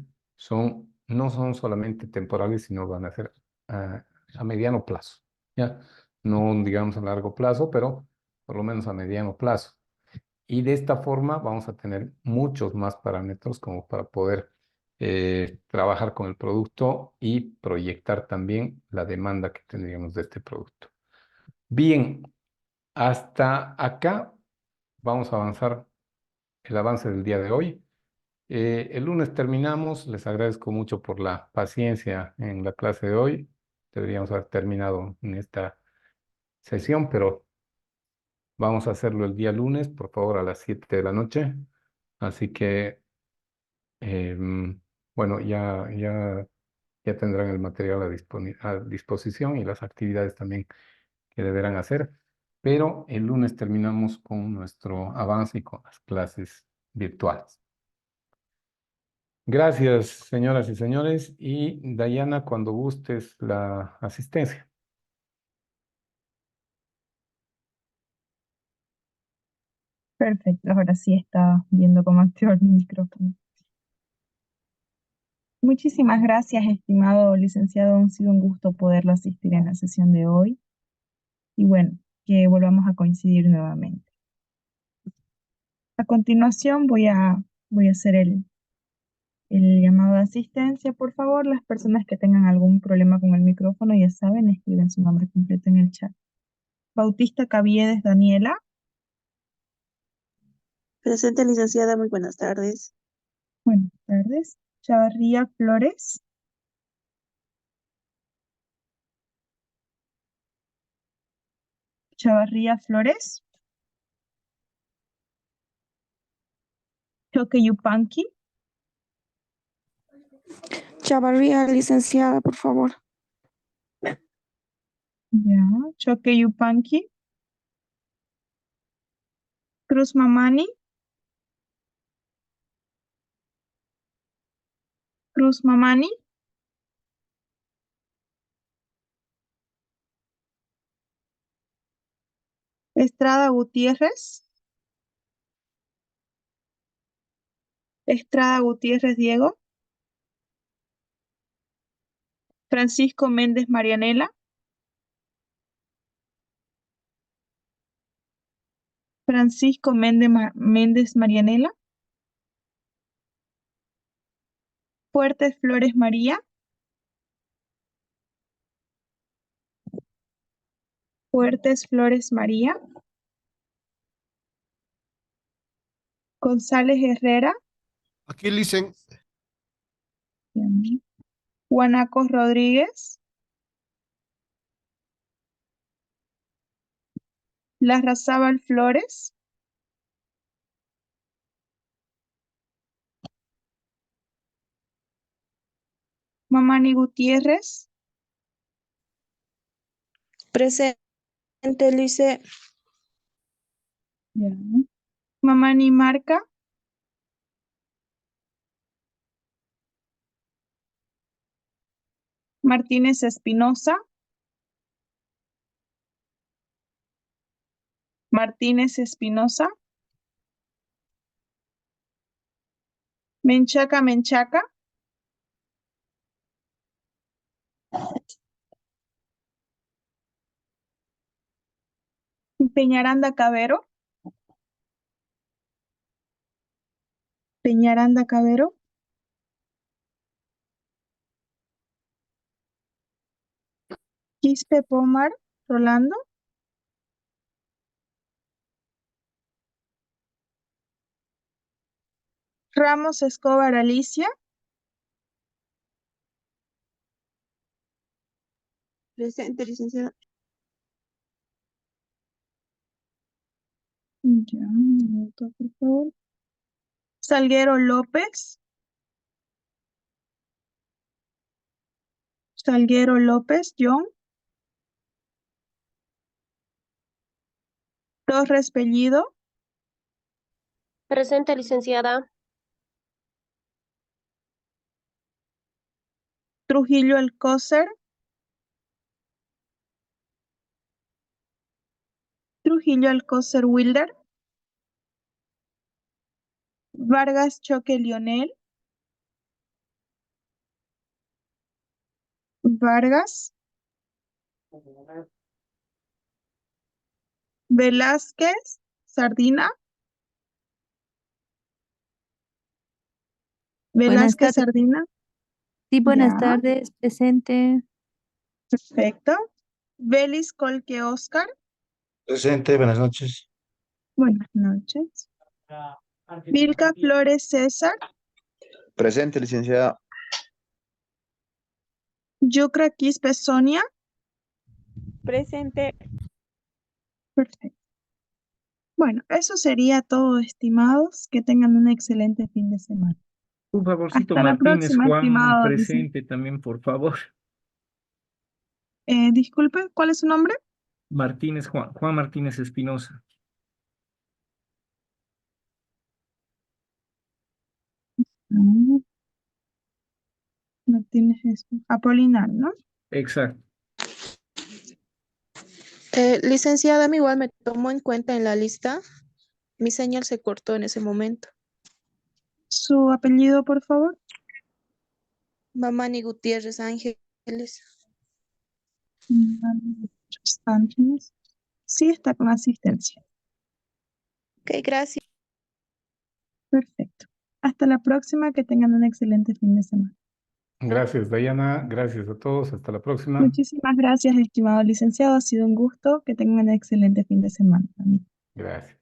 no son solamente temporales, sino van a ser a mediano plazo, ¿ya? No digamos a largo plazo, pero por lo menos a mediano plazo. Y de esta forma vamos a tener muchos más parámetros como para poder trabajar con el producto y proyectar también la demanda que tendríamos de este producto. Bien, hasta acá vamos a avanzar el avance del día de hoy. El lunes terminamos. Les agradezco mucho por la paciencia en la clase de hoy. Deberíamos haber terminado en esta sesión, pero vamos a hacerlo el día lunes, por favor, a las 7 de la noche. Así que, bueno, ya tendrán el material a disposición y las actividades también que deberán hacer. Pero el lunes terminamos con nuestro avance y con las clases virtuales. Gracias, señoras y señores. Y Dayana, cuando gustes la asistencia. Perfecto, ahora sí está viendo cómo activar el micrófono. Muchísimas gracias, estimado licenciado. Ha sido un gusto poderlo asistir en la sesión de hoy. Y bueno, que volvamos a coincidir nuevamente. A continuación voy a hacer el llamado de asistencia. Por favor, las personas que tengan algún problema con el micrófono, ya saben, escriben su nombre completo en el chat. Bautista Caviedes Daniela. Presente, licenciada, muy buenas tardes. Buenas tardes. Chavarría Flores. Chavarría Flores. Choque Yupanqui. Chavarría, licenciada, por favor. Ya. Choque Yupanqui. Cruz Mamani. Cruz Mamani. Estrada Gutiérrez. Estrada Gutiérrez Diego. Francisco Méndez Marianela. Francisco Méndez Marianela. Fuertes Flores María. Fuertes Flores María. González Herrera. Aquí, licen. Bien. Guanacos Rodríguez. Larrazábal Flores. Mamani Gutiérrez. Presente, Lice. Ya. Mamani Marca. Martínez Espinosa. Martínez Espinosa. Menchaca Menchaca. Peñaranda Cabero. Peñaranda Cabero. Quispe Pomar Rolando. Ramos Escobar Alicia. Presente, licenciada. Ya, un minuto, por favor. Salguero López. Salguero López, John. Torres Bellido. Presente, licenciada. Trujillo Alcócer. Trujillo Alcócer Wilder. Vargas Choque Lionel. Vargas. Velázquez Sardina. Buenas Velázquez tardes. Sardina. Sí, buenas Ya. tardes, presente. Perfecto. Belis Colque Oscar. Presente, buenas noches. Buenas noches. Vilca Flores César. Presente, licenciada. Yucra Quispe Sonia. Presente. Perfecto. Bueno, eso sería todo, estimados. Que tengan un excelente fin de semana. Un favorcito, Hasta la Martínez próxima, Juan, estimado presente también, por favor. Disculpe, ¿cuál es su nombre? Martínez Juan, Juan Martínez Espinosa. Mm, Martínez Apolinar, ¿no? Exacto. Licenciada, a mí igual me tomó en cuenta en la lista. Mi señal se cortó en ese momento. Su apellido, por favor. Mamani Gutiérrez Ángeles. Los Ángeles. Sí, está con asistencia. Ok, gracias. Perfecto. Hasta la próxima, que tengan un excelente fin de semana. Gracias, Dayana. Gracias a todos. Hasta la próxima. Muchísimas gracias, estimado licenciado. Ha sido un gusto. Que tengan un excelente fin de semana también. Gracias.